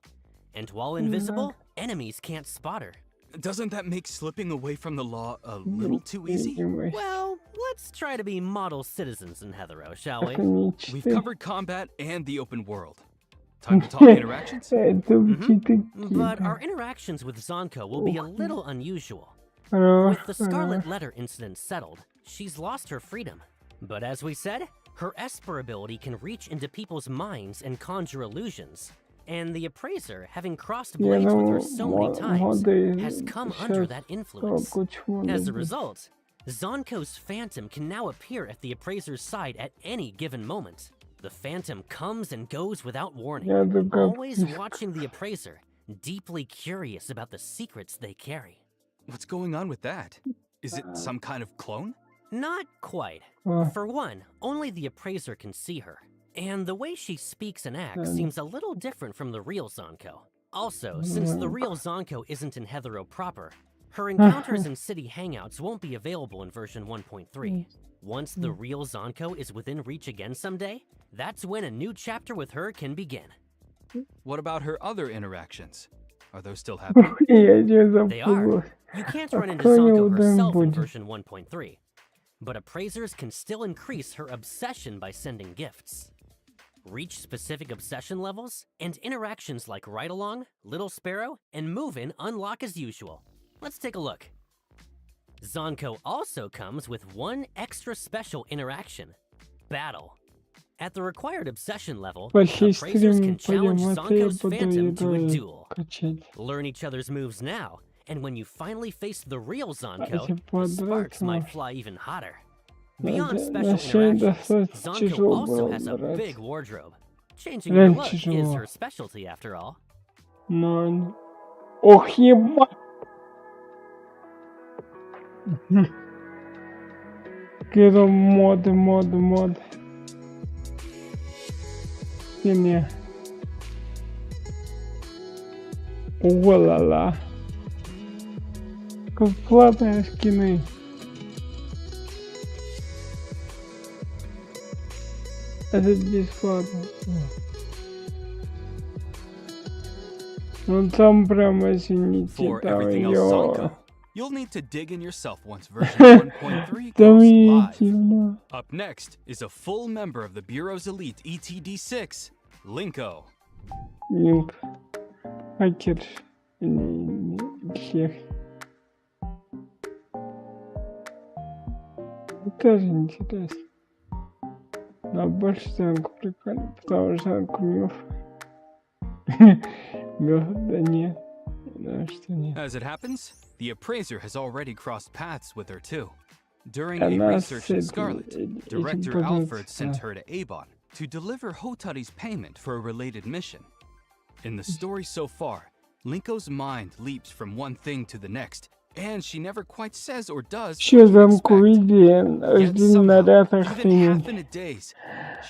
And while invisible, enemies can't spot her. Doesn't that make slipping away from the law a little too easy? Well, let's try to be model citizens in Heathero, shall we? We've covered combat and the open world. Time to talk interactions? But our interactions with Zonko will be a little unusual. With the Scarlet Letter incident settled, she's lost her freedom. But as we said, her Esper ability can reach into people's minds and conjure illusions. And the Appraiser, having crossed blades with her so many times, has come under that influence. As a result, Zonko's Phantom can now appear at the Appraiser's side at any given moment. The Phantom comes and goes without warning, always watching the Appraiser, deeply curious about the secrets they carry. What's going on with that? Is it some kind of clone? Not quite. For one, only the Appraiser can see her. And the way she speaks and acts seems a little different from the real Zonko. Also, since the real Zonko isn't in Heathero proper, her encounters in city hangouts won't be available in version 1.3. Once the real Zonko is within reach again someday, that's when a new chapter with her can begin. What about her other interactions? Are those still happening? They are. You can't run into Zonko herself in version 1.3, but Appraisers can still increase her obsession by sending gifts. Reach specific obsession levels, and interactions like Ride Along, Little Sparrow, and Move In unlock as usual. Let's take a look. Zonko also comes with one extra special interaction, Battle. At the required obsession level, Appraisers can challenge Zonko's Phantom to a duel. Learn each other's moves now, and when you finally face the real Zonko, the sparks might fly even hotter. Beyond special interactions, Zonko also has a big wardrobe. Changing your look is her specialty after all. No. Ох, ебать! Какие-то моды. Не. О-ла-ла. Как платные скины. Это бесплатно. Ну там прямо, извините, там её... You'll need to dig in yourself once version 1.3 goes live. Up next is a full member of the Bureau's elite ETD6, Linko. Линк. Хакер. Всех. Тоже интересно. Но больше замку прикольно, потому что замку мёртв. Мёртв, да нет. Да, что нет. As it happens, the appraiser has already crossed paths with her too. During a research in Scarlet, Director Alfred sent her to Avon to deliver Hotari's payment for a related mission. In the story so far, Linko's mind leaps from one thing to the next, and she never quite says or does what you expect. Yet somehow, even half in a daze,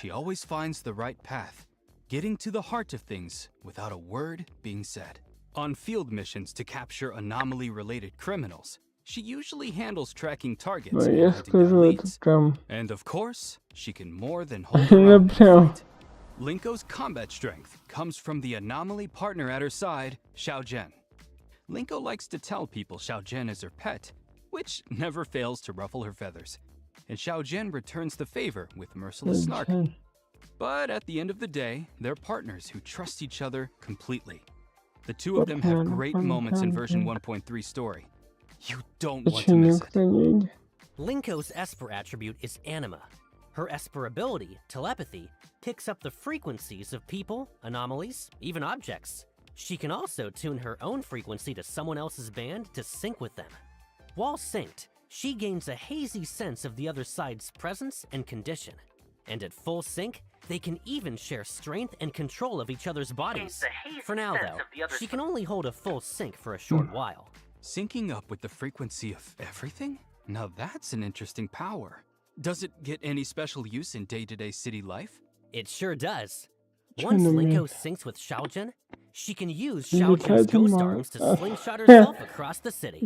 she always finds the right path, getting to the heart of things without a word being said. On field missions to capture anomaly-related criminals, she usually handles tracking targets and hunting down leads. And of course, she can more than hold her own in a fight. Linko's combat strength comes from the anomaly partner at her side, Xiaojian. Linko likes to tell people Xiaojian is her pet, which never fails to ruffle her feathers. And Xiaojian returns the favor with merciless snark. But at the end of the day, they're partners who trust each other completely. The two of them have great moments in version 1.3 story. You don't want to miss it. Linko's Esper attribute is Anima. Her Esper ability, telepathy, picks up the frequencies of people, anomalies, even objects. She can also tune her own frequency to someone else's band to sync with them. While synced, she gains a hazy sense of the other side's presence and condition. And at full sync, they can even share strength and control of each other's bodies. For now, though, she can only hold a full sync for a short while. Syncing up with the frequency of everything? Now that's an interesting power. Does it get any special use in day-to-day city life? It sure does. Once Linko syncs with Xiaojian, she can use Xiaojian's ghost arms to slingshot herself across the city.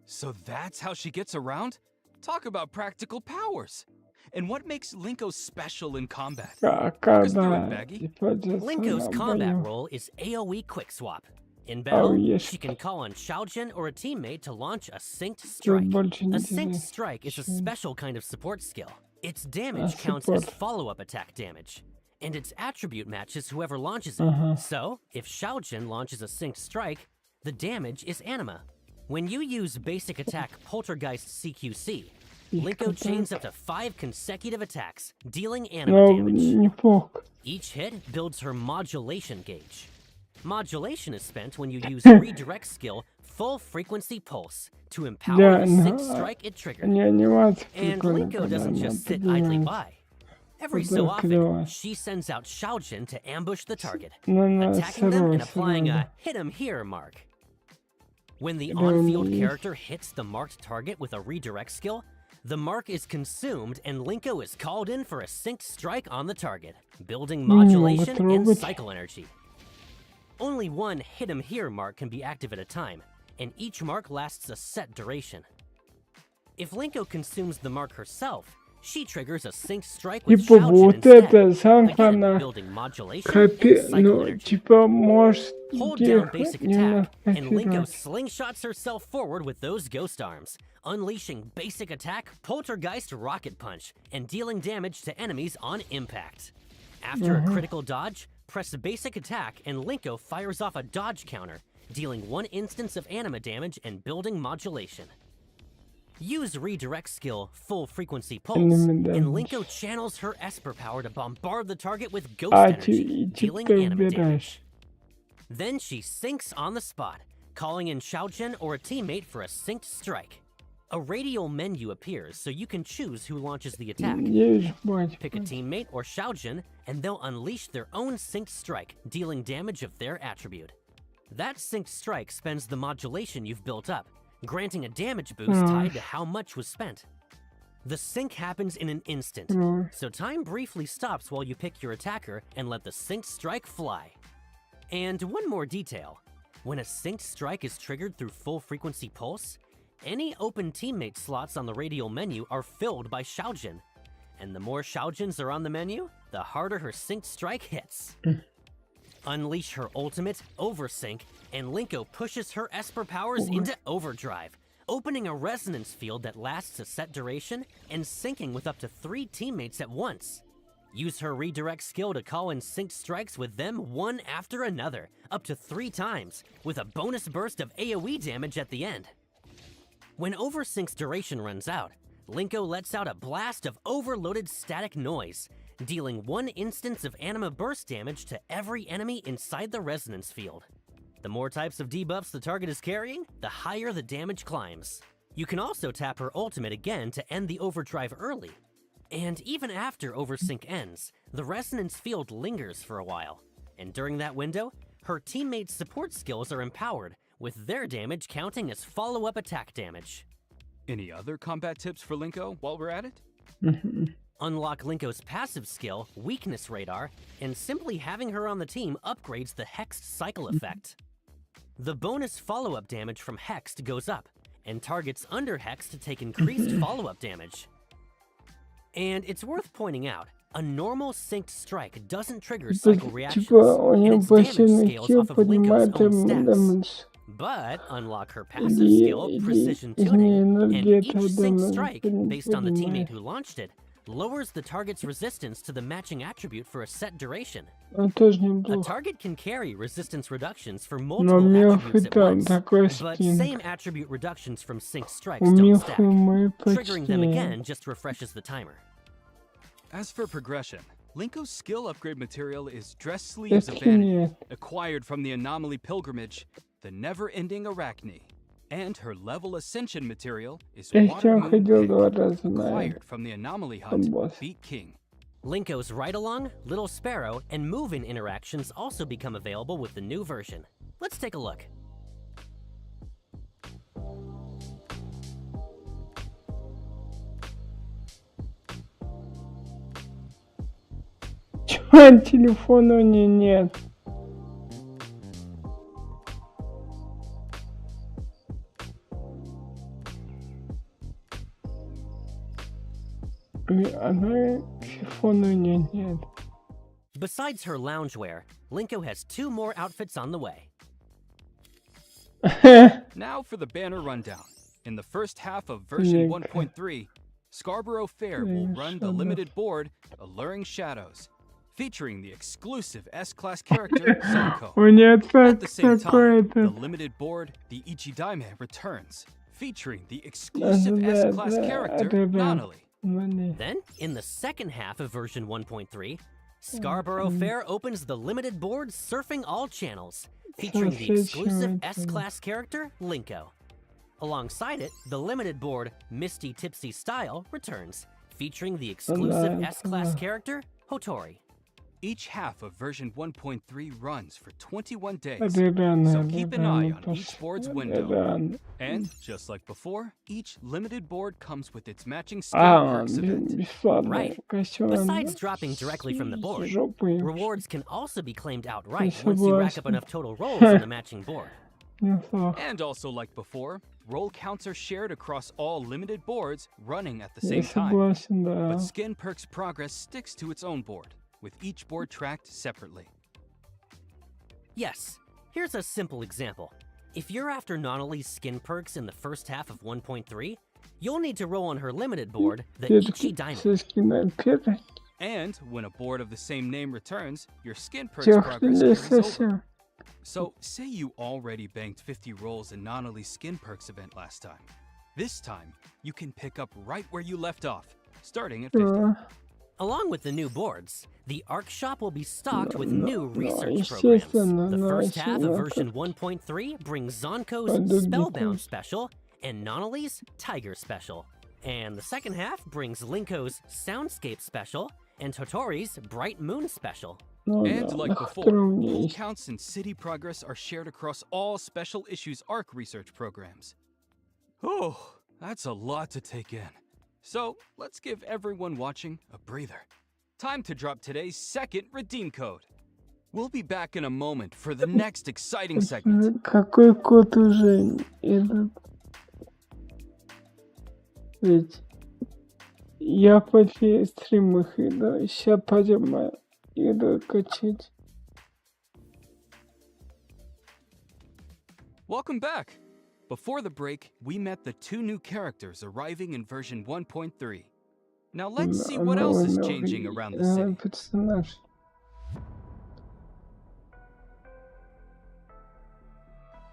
So that's how she gets around? Talk about practical powers. And what makes Linko special in combat? Walk us through it, Baggy. Linko's combat role is AoE Quick Swap. In battle, she can call on Xiaojian or a teammate to launch a synced strike. A synced strike is a special kind of support skill. Its damage counts as follow-up attack damage, and its attribute matches whoever launches it. So, if Xiaojian launches a synced strike, the damage is Anima. When you use basic attack Poltergeist CQC, Linko chains up to 5 consecutive attacks, dealing Anima damage. Each hit builds her modulation gauge. Modulation is spent when you use redirect skill Full Frequency Pulse to empower the synced strike it triggered. And Linko doesn't just sit idly by. Every so often, she sends out Xiaojian to ambush the target, attacking them and applying a hit 'em here mark. When the on-field character hits the marked target with a redirect skill, the mark is consumed and Linko is called in for a synced strike on the target, building modulation and cycle energy. Only one hit 'em here mark can be active at a time, and each mark lasts a set duration. If Linko consumes the mark herself, she triggers a synced strike with Xiaojian instead, again building modulation and cycle energy. Hold down basic attack, and Linko slingshots herself forward with those ghost arms, unleashing basic attack Poltergeist Rocket Punch and dealing damage to enemies on impact. After a critical dodge, press basic attack and Linko fires off a dodge counter, dealing 1 instance of anima damage and building modulation. Use redirect skill Full Frequency Pulse, and Linko channels her Esper power to bombard the target with ghost energy, dealing anima damage. Then she syncs on the spot, calling in Xiaojian or a teammate for a synced strike. A radial menu appears so you can choose who launches the attack. Pick a teammate or Xiaojian, and they'll unleash their own synced strike, dealing damage of their attribute. That synced strike spends the modulation you've built up, granting a damage boost tied to how much was spent. The sync happens in an instant, so time briefly stops while you pick your attacker and let the synced strike fly. And one more detail. When a synced strike is triggered through Full Frequency Pulse, any open teammate slots on the radial menu are filled by Xiaojian. And the more Xiaojians are on the menu, the harder her synced strike hits. Unleash her ultimate, Oversync, and Linko pushes her Esper powers into overdrive, opening a resonance field that lasts a set duration and syncing with up to 3 teammates at once. Use her redirect skill to call in synced strikes with them one after another, up to 3 times, with a bonus burst of AoE damage at the end. When Oversync's duration runs out, Linko lets out a blast of overloaded static noise, dealing 1 instance of anima burst damage to every enemy inside the resonance field. The more types of debuffs the target is carrying, the higher the damage climbs. You can also tap her ultimate again to end the overdrive early. And even after Oversync ends, the resonance field lingers for a while. And during that window, her teammates' support skills are empowered, with their damage counting as follow-up attack damage. Any other combat tips for Linko while we're at it? Unlock Linko's passive skill, Weakness Radar, and simply having her on the team upgrades the Hexed cycle effect. The bonus follow-up damage from Hexed goes up, and targets under Hexed take increased follow-up damage. And it's worth pointing out, a normal synced strike doesn't trigger cycle reactions, and its damage scales off of Linko's own stats. But unlock her passive skill, Precision Tuning, and each synced strike, based on the teammate who launched it, lowers the target's resistance to the matching attribute for a set duration. A target can carry resistance reductions for multiple attributes at once, but same attribute reductions from synced strikes don't stack. Triggering them again just refreshes the timer. As for progression, Linko's skill upgrade material is Dress Sleeves of Vanity, acquired from the Anomaly Pilgrimage, the Never-Ending Arachne. And her level ascension material is Water Moon Pit, acquired from the Anomaly Hunt, Beat King. Linko's Ride-Along, Little Sparrow, and Move-In interactions also become available with the new version. Let's take a look. Чего телефона у нее нет? Besides her loungewear, Linko has 2 more outfits on the way. Now for the banner rundown. In the first half of version 1.3, Scarborough Fair will run the limited board Alluring Shadows, featuring the exclusive S-Class character Zonko. At the same time, the limited board the Ichidaime returns, featuring the exclusive S-Class character Nanali. Then, in the second half of version 1.3, Scarborough Fair opens the limited board Surfing All Channels, featuring the exclusive S-Class character Linko. Alongside it, the limited board Misty Tipsy Style returns, featuring the exclusive S-Class character Hotori. Each half of version 1.3 runs for 21 days, so keep an eye on each board's window. And, just like before, each limited board comes with its matching skin perks event. Right. Besides dropping directly from the board, rewards can also be claimed outright once you rack up enough total rolls on the matching board. And also like before, roll counts are shared across all limited boards running at the same time. But skin perks progress sticks to its own board, with each board tracked separately. Yes, here's a simple example. If you're after Nanali's skin perks in the first half of 1.3, you'll need to roll on her limited board, the Ichidaime. And when a board of the same name returns, your skin perks progress carries over. So, say you already banked 50 rolls in Nanali's skin perks event last time. This time, you can pick up right where you left off, starting at 50. Along with the new boards, the Arc Shop will be stocked with new research programs. The first half of version 1.3 brings Zonko's Spellbound Special and Nanali's Tiger Special. And the second half brings Linko's Soundscape Special and Hotori's Bright Moon Special. And like before, roll counts and city progress are shared across all Special Issues Arc research programs. Oh, that's a lot to take in. So, let's give everyone watching a breather. Time to drop today's second redeem code. We'll be back in a moment for the next exciting segment. Какой код уже этот? Ведь я после стрима иду, сейчас пойдем иду качать. Welcome back. Before the break, we met the 2 new characters arriving in version 1.3. Now let's see what else is changing around the city.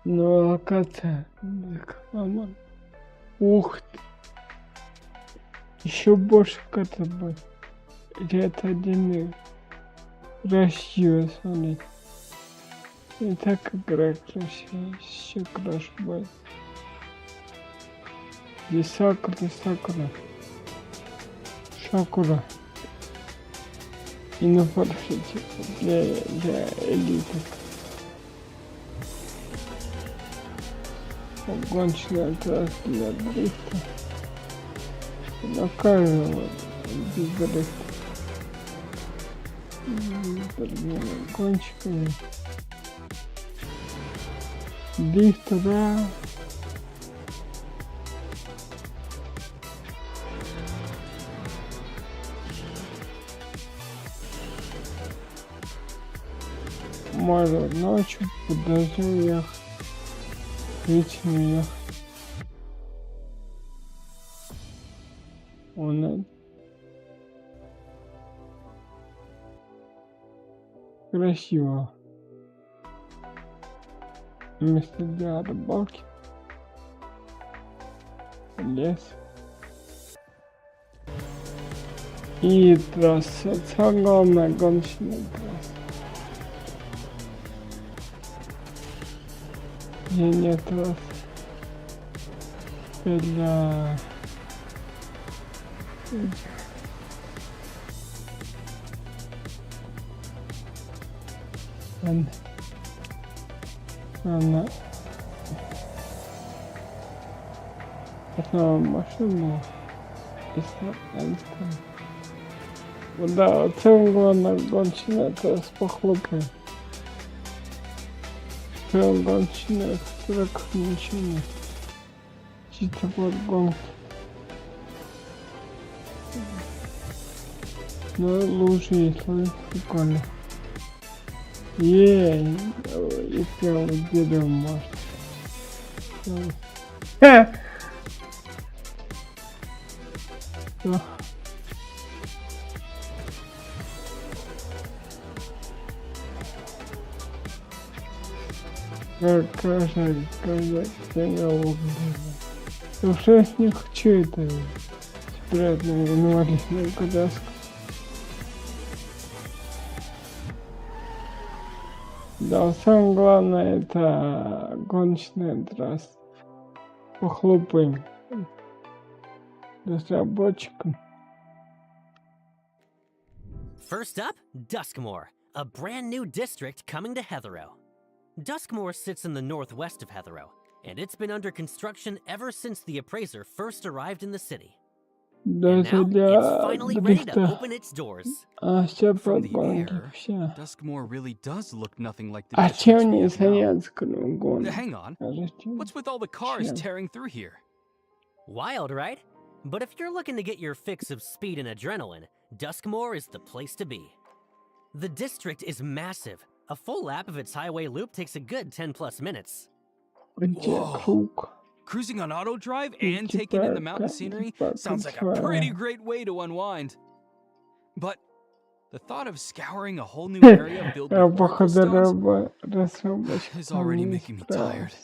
Ну, локация. Ух ты. Еще больше как-то будет. Или это один красиво смотреть. И так игра красивая, еще краше будет. Здесь сакура. Шакура. И на форфите для элиты. Гоночная трасса для дрифта. На каждого без дрифта. С гонщиками. Дрифтера. Можно ночью под дождем ехать. Вечером ехать. Он красиво. Место для рыбалки. Лес. И трасса. Самая главная гоночная трасса. Нет трассы. Для... Она машина да, целом главное гоночная трасса похлопаем. Целом гоночная трек ничего нет. Чисто под гонки. Но лучше если прикольно. И прям дерево может. Каждый я выгляжу. Потому я не хочу это спрятанную инвалидную коляску. Да, самое главное это гоночная трасса. Похлопаем разработчикам. First up, Duskmoor, a brand new district coming to Heathrow. Duskmoor sits in the northwest of Heathrow, and it's been under construction ever since the appraiser first arrived in the city. And now, it's finally ready to open its doors. From the air, Duskmoor really does look nothing like the district we have now. Hang on, what's with all the cars tearing through here? Wild, right? But if you're looking to get your fix of speed and adrenaline, Duskmoor is the place to be. The district is massive. A full lap of its highway loop takes a good 10+ minutes. Whoa. Cruising on auto drive and taking in the mountain scenery sounds like a pretty great way to unwind. But the thought of scouring a whole new area filled with cobblestones is already making me tired.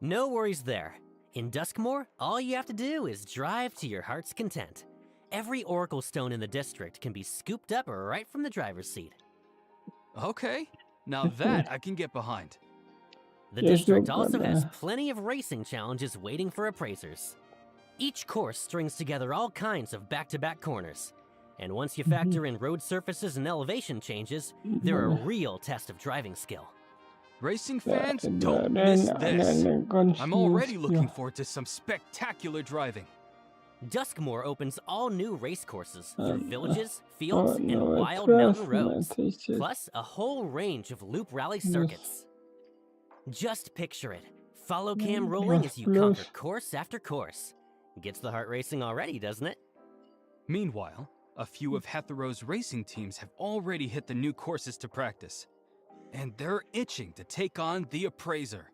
No worries there. In Duskmoor, all you have to do is drive to your heart's content. Every oracle stone in the district can be scooped up right from the driver's seat. Okay, now that I can get behind. The district also has plenty of racing challenges waiting for appraisers. Each course strings together all kinds of back-to-back corners. And once you factor in road surfaces and elevation changes, they're a real test of driving skill. Racing fans, don't miss this. I'm already looking forward to some spectacular driving. Duskmoor opens all new race courses through villages, fields, and wild mountain roads, plus a whole range of loop rally circuits. Just picture it. Follow cam rolling as you conquer course after course. Gets the heart racing already, doesn't it? Meanwhile, a few of Heathrow's racing teams have already hit the new courses to practice. And they're itching to take on the appraiser.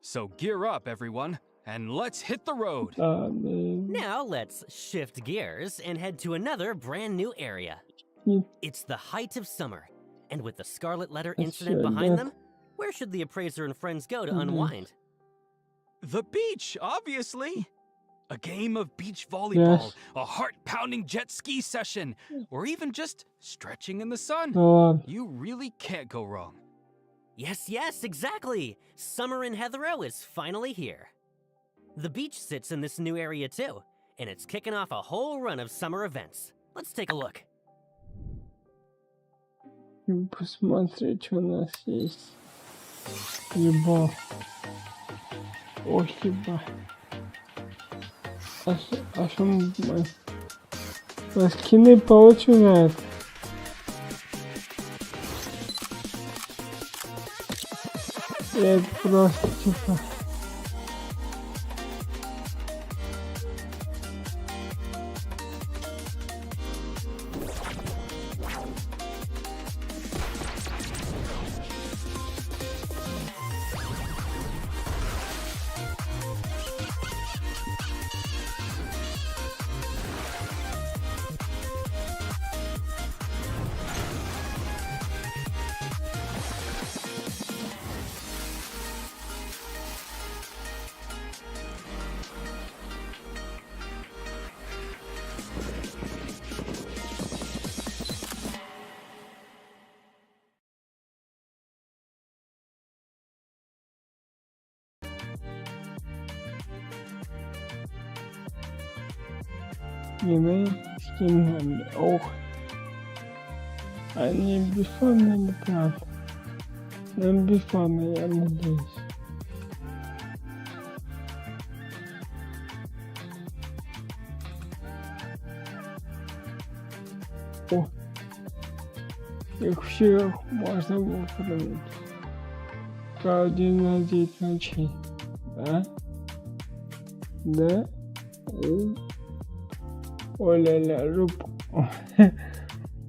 So gear up, everyone, and let's hit the road. Now let's shift gears and head to another brand new area. It's the height of summer, and with the Scarlet Letter incident behind them, where should the appraiser and friends go to unwind? The beach, obviously. A game of beach volleyball, Yes. a heart-pounding jet ski session, or even just stretching in the sun. You really can't go wrong. Yes, exactly! Summer in Heathrow is finally here. The beach sits in this new area too, and it's kicking off a whole run of summer events. Let's take a look. Посмотреть, что у нас есть. Ебал. Ох, еба. А что мы... Скины получают. Это просто типа... Скины. Ох. Они бесплатные или правда? Ну, бесплатные, я надеюсь. О. Их всех можно выполнить. Один на 9 ночей. Да? Да? Оля-ля, руп.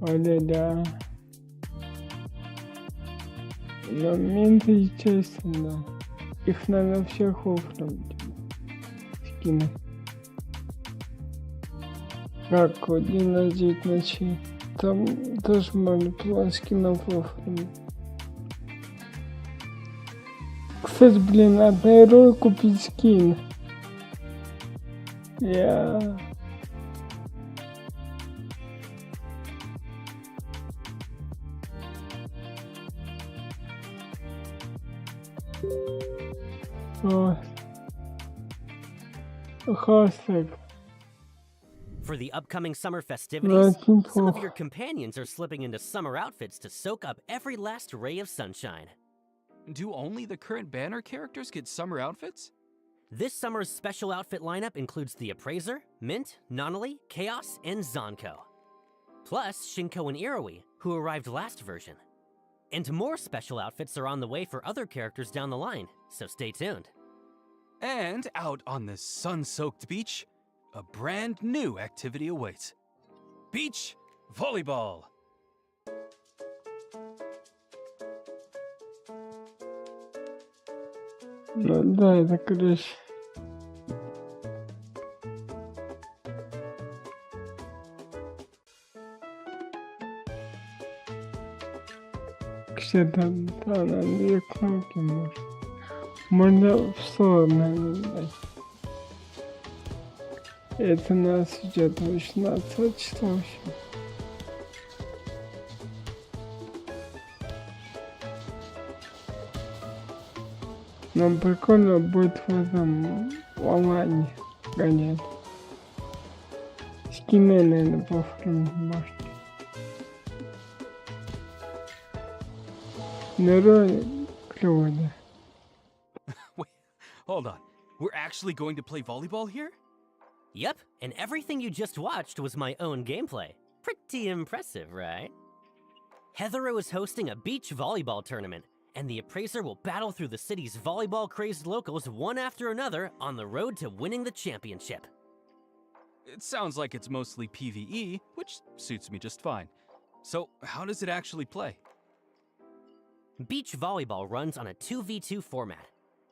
Оля-ля. Моменты, естественно. Их надо всех оформить. Скины. Как 1 на 9 ночей. Там тоже можно план скинов оформить. Кстати, блин, надо на героя купить скин. For the upcoming summer festivities, some of your companions are slipping into summer outfits to soak up every last ray of sunshine. Do only the current banner characters get summer outfits? This summer's special outfit lineup includes the Appraiser, Mint, Nonali, Chaos, and Zonko. Plus Shinko and Iroi, who arrived last version. And more special outfits are on the way for other characters down the line, so stay tuned. And out on the sun-soaked beach, a brand new activity awaits. Beach volleyball. Ну да, это крыша. Где-то да, на 2 кнопки можно. Можно в сторону дать. Это нас идет 18 часов еще. Нам прикольно будет в этом онлайне гонять. Скины, наверное, поформить можно. Герой клёвый, да. Wait, hold on. We're actually going to play volleyball here? Yep, and everything you just watched was my own gameplay. Pretty impressive, right? Heathrow is hosting a beach volleyball tournament, and the Appraiser will battle through the city's volleyball-crazed locals one after another on the road to winning the championship. It sounds like it's mostly PvE, which suits me just fine. So, how does it actually play? Beach volleyball runs on a 2v2 format.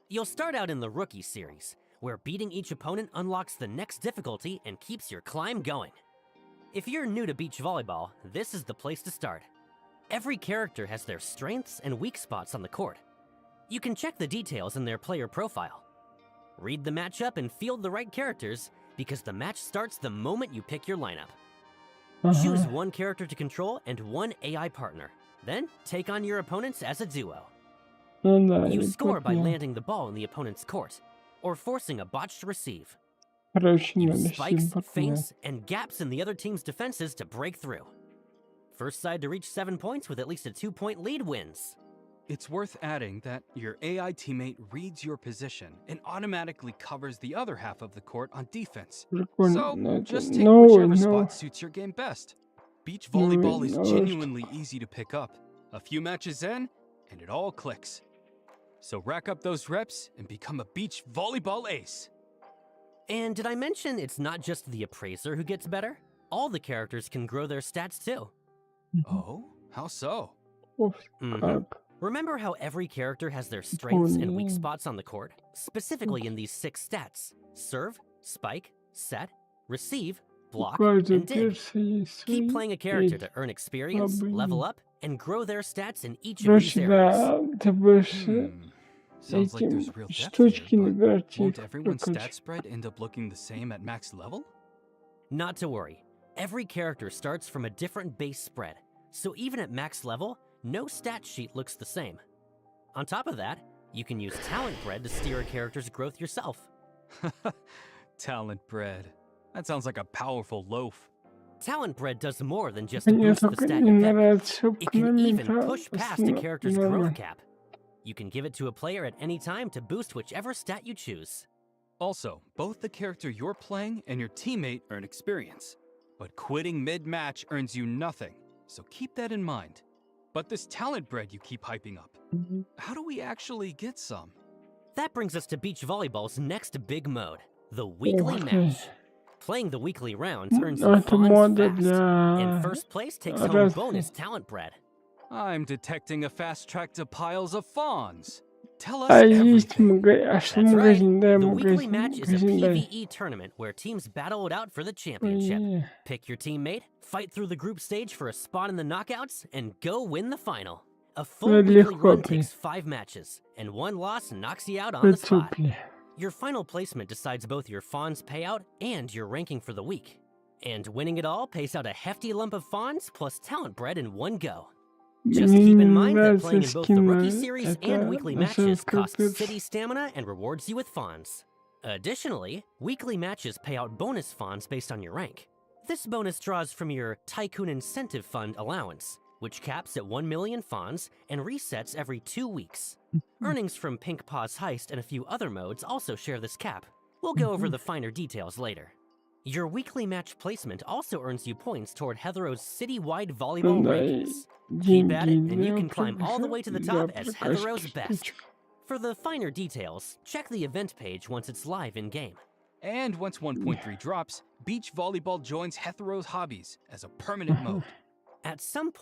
You'll start out in the Rookie series, where beating each opponent unlocks the next difficulty and keeps your climb going. If you're new to beach volleyball, this is the place to start. Every character has their strengths and weak spots on the court. You can check the details in their player profile. Read the matchup and field the right characters, because the match starts the moment you pick your lineup. Choose one character to control and one AI partner. Then take on your opponents as a duo. You score by landing the ball in the opponent's court, or forcing a botched receive. Use spikes, feints, and gaps in the other team's defenses to break through. First side to reach 7 points with at least a 2-point lead wins. It's worth adding that your AI teammate reads your position and automatically covers the other half of the court on defense. So just take whichever spot suits your game best. Beach volleyball is genuinely easy to pick up. A few matches in, and it all clicks. So rack up those reps and become a beach volleyball ace. And did I mention it's not just the appraiser who gets better? All the characters can grow their stats too. Oh? How so? Remember how every character has their strengths and weak spots on the court? Specifically in these 6 stats: serve, spike, set, receive, block, and dig. Keep playing a character to earn experience, level up, and grow their stats in each of these areas. Sounds like there's real depth here, but won't everyone's stat spread end up looking the same at max level? Not to worry. Every character starts from a different base spread, so even at max level, no stat sheet looks the same. On top of that, you can use talent bread to steer a character's growth yourself. Talent bread. That sounds like a powerful loaf. Talent bread does more than just boost the stat you pick. It can even push past a character's growth cap. You can give it to a player at any time to boost whichever stat you choose. Also, both the character you're playing and your teammate earn experience. But quitting mid-match earns you nothing, so keep that in mind. But this talent bread you keep hyping up, how do we actually get some? That brings us to beach volleyball's next big mode, the weekly match. Playing the weekly rounds earns you fawns fast, and first place takes home bonus talent bread. I'm detecting a fast track to piles of fawns. Tell us everything. That's right. The weekly match is a PvE tournament where teams battle it out for the championship. Pick your teammate, fight through the group stage for a spot in the knockouts, and go win the final. A full weekly run takes 5 matches, and 1 loss knocks you out on the spot. Your final placement decides both your fawns payout and your ranking for the week. And winning it all pays out a hefty lump of fawns plus talent bread in one go. Just keep in mind that playing in both the Rookie Series and weekly matches costs city stamina and rewards you with fawns. Additionally, weekly matches pay out bonus fawns based on your rank. This bonus draws from your Tycoon Incentive Fund allowance, which caps at 1 million fawns and resets every 2 weeks. Earnings from Pink Paw's Heist and a few other modes also share this cap. We'll go over the finer details later. Your weekly match placement also earns you points toward Hethero's citywide volleyball rankings. Keep at it, and you can climb all the way to the top as Hethero's best. For the finer details, check the event page once it's live in-game. And once 1.3 drops, beach volleyball joins Hethero's hobbies as a permanent mode. At some point,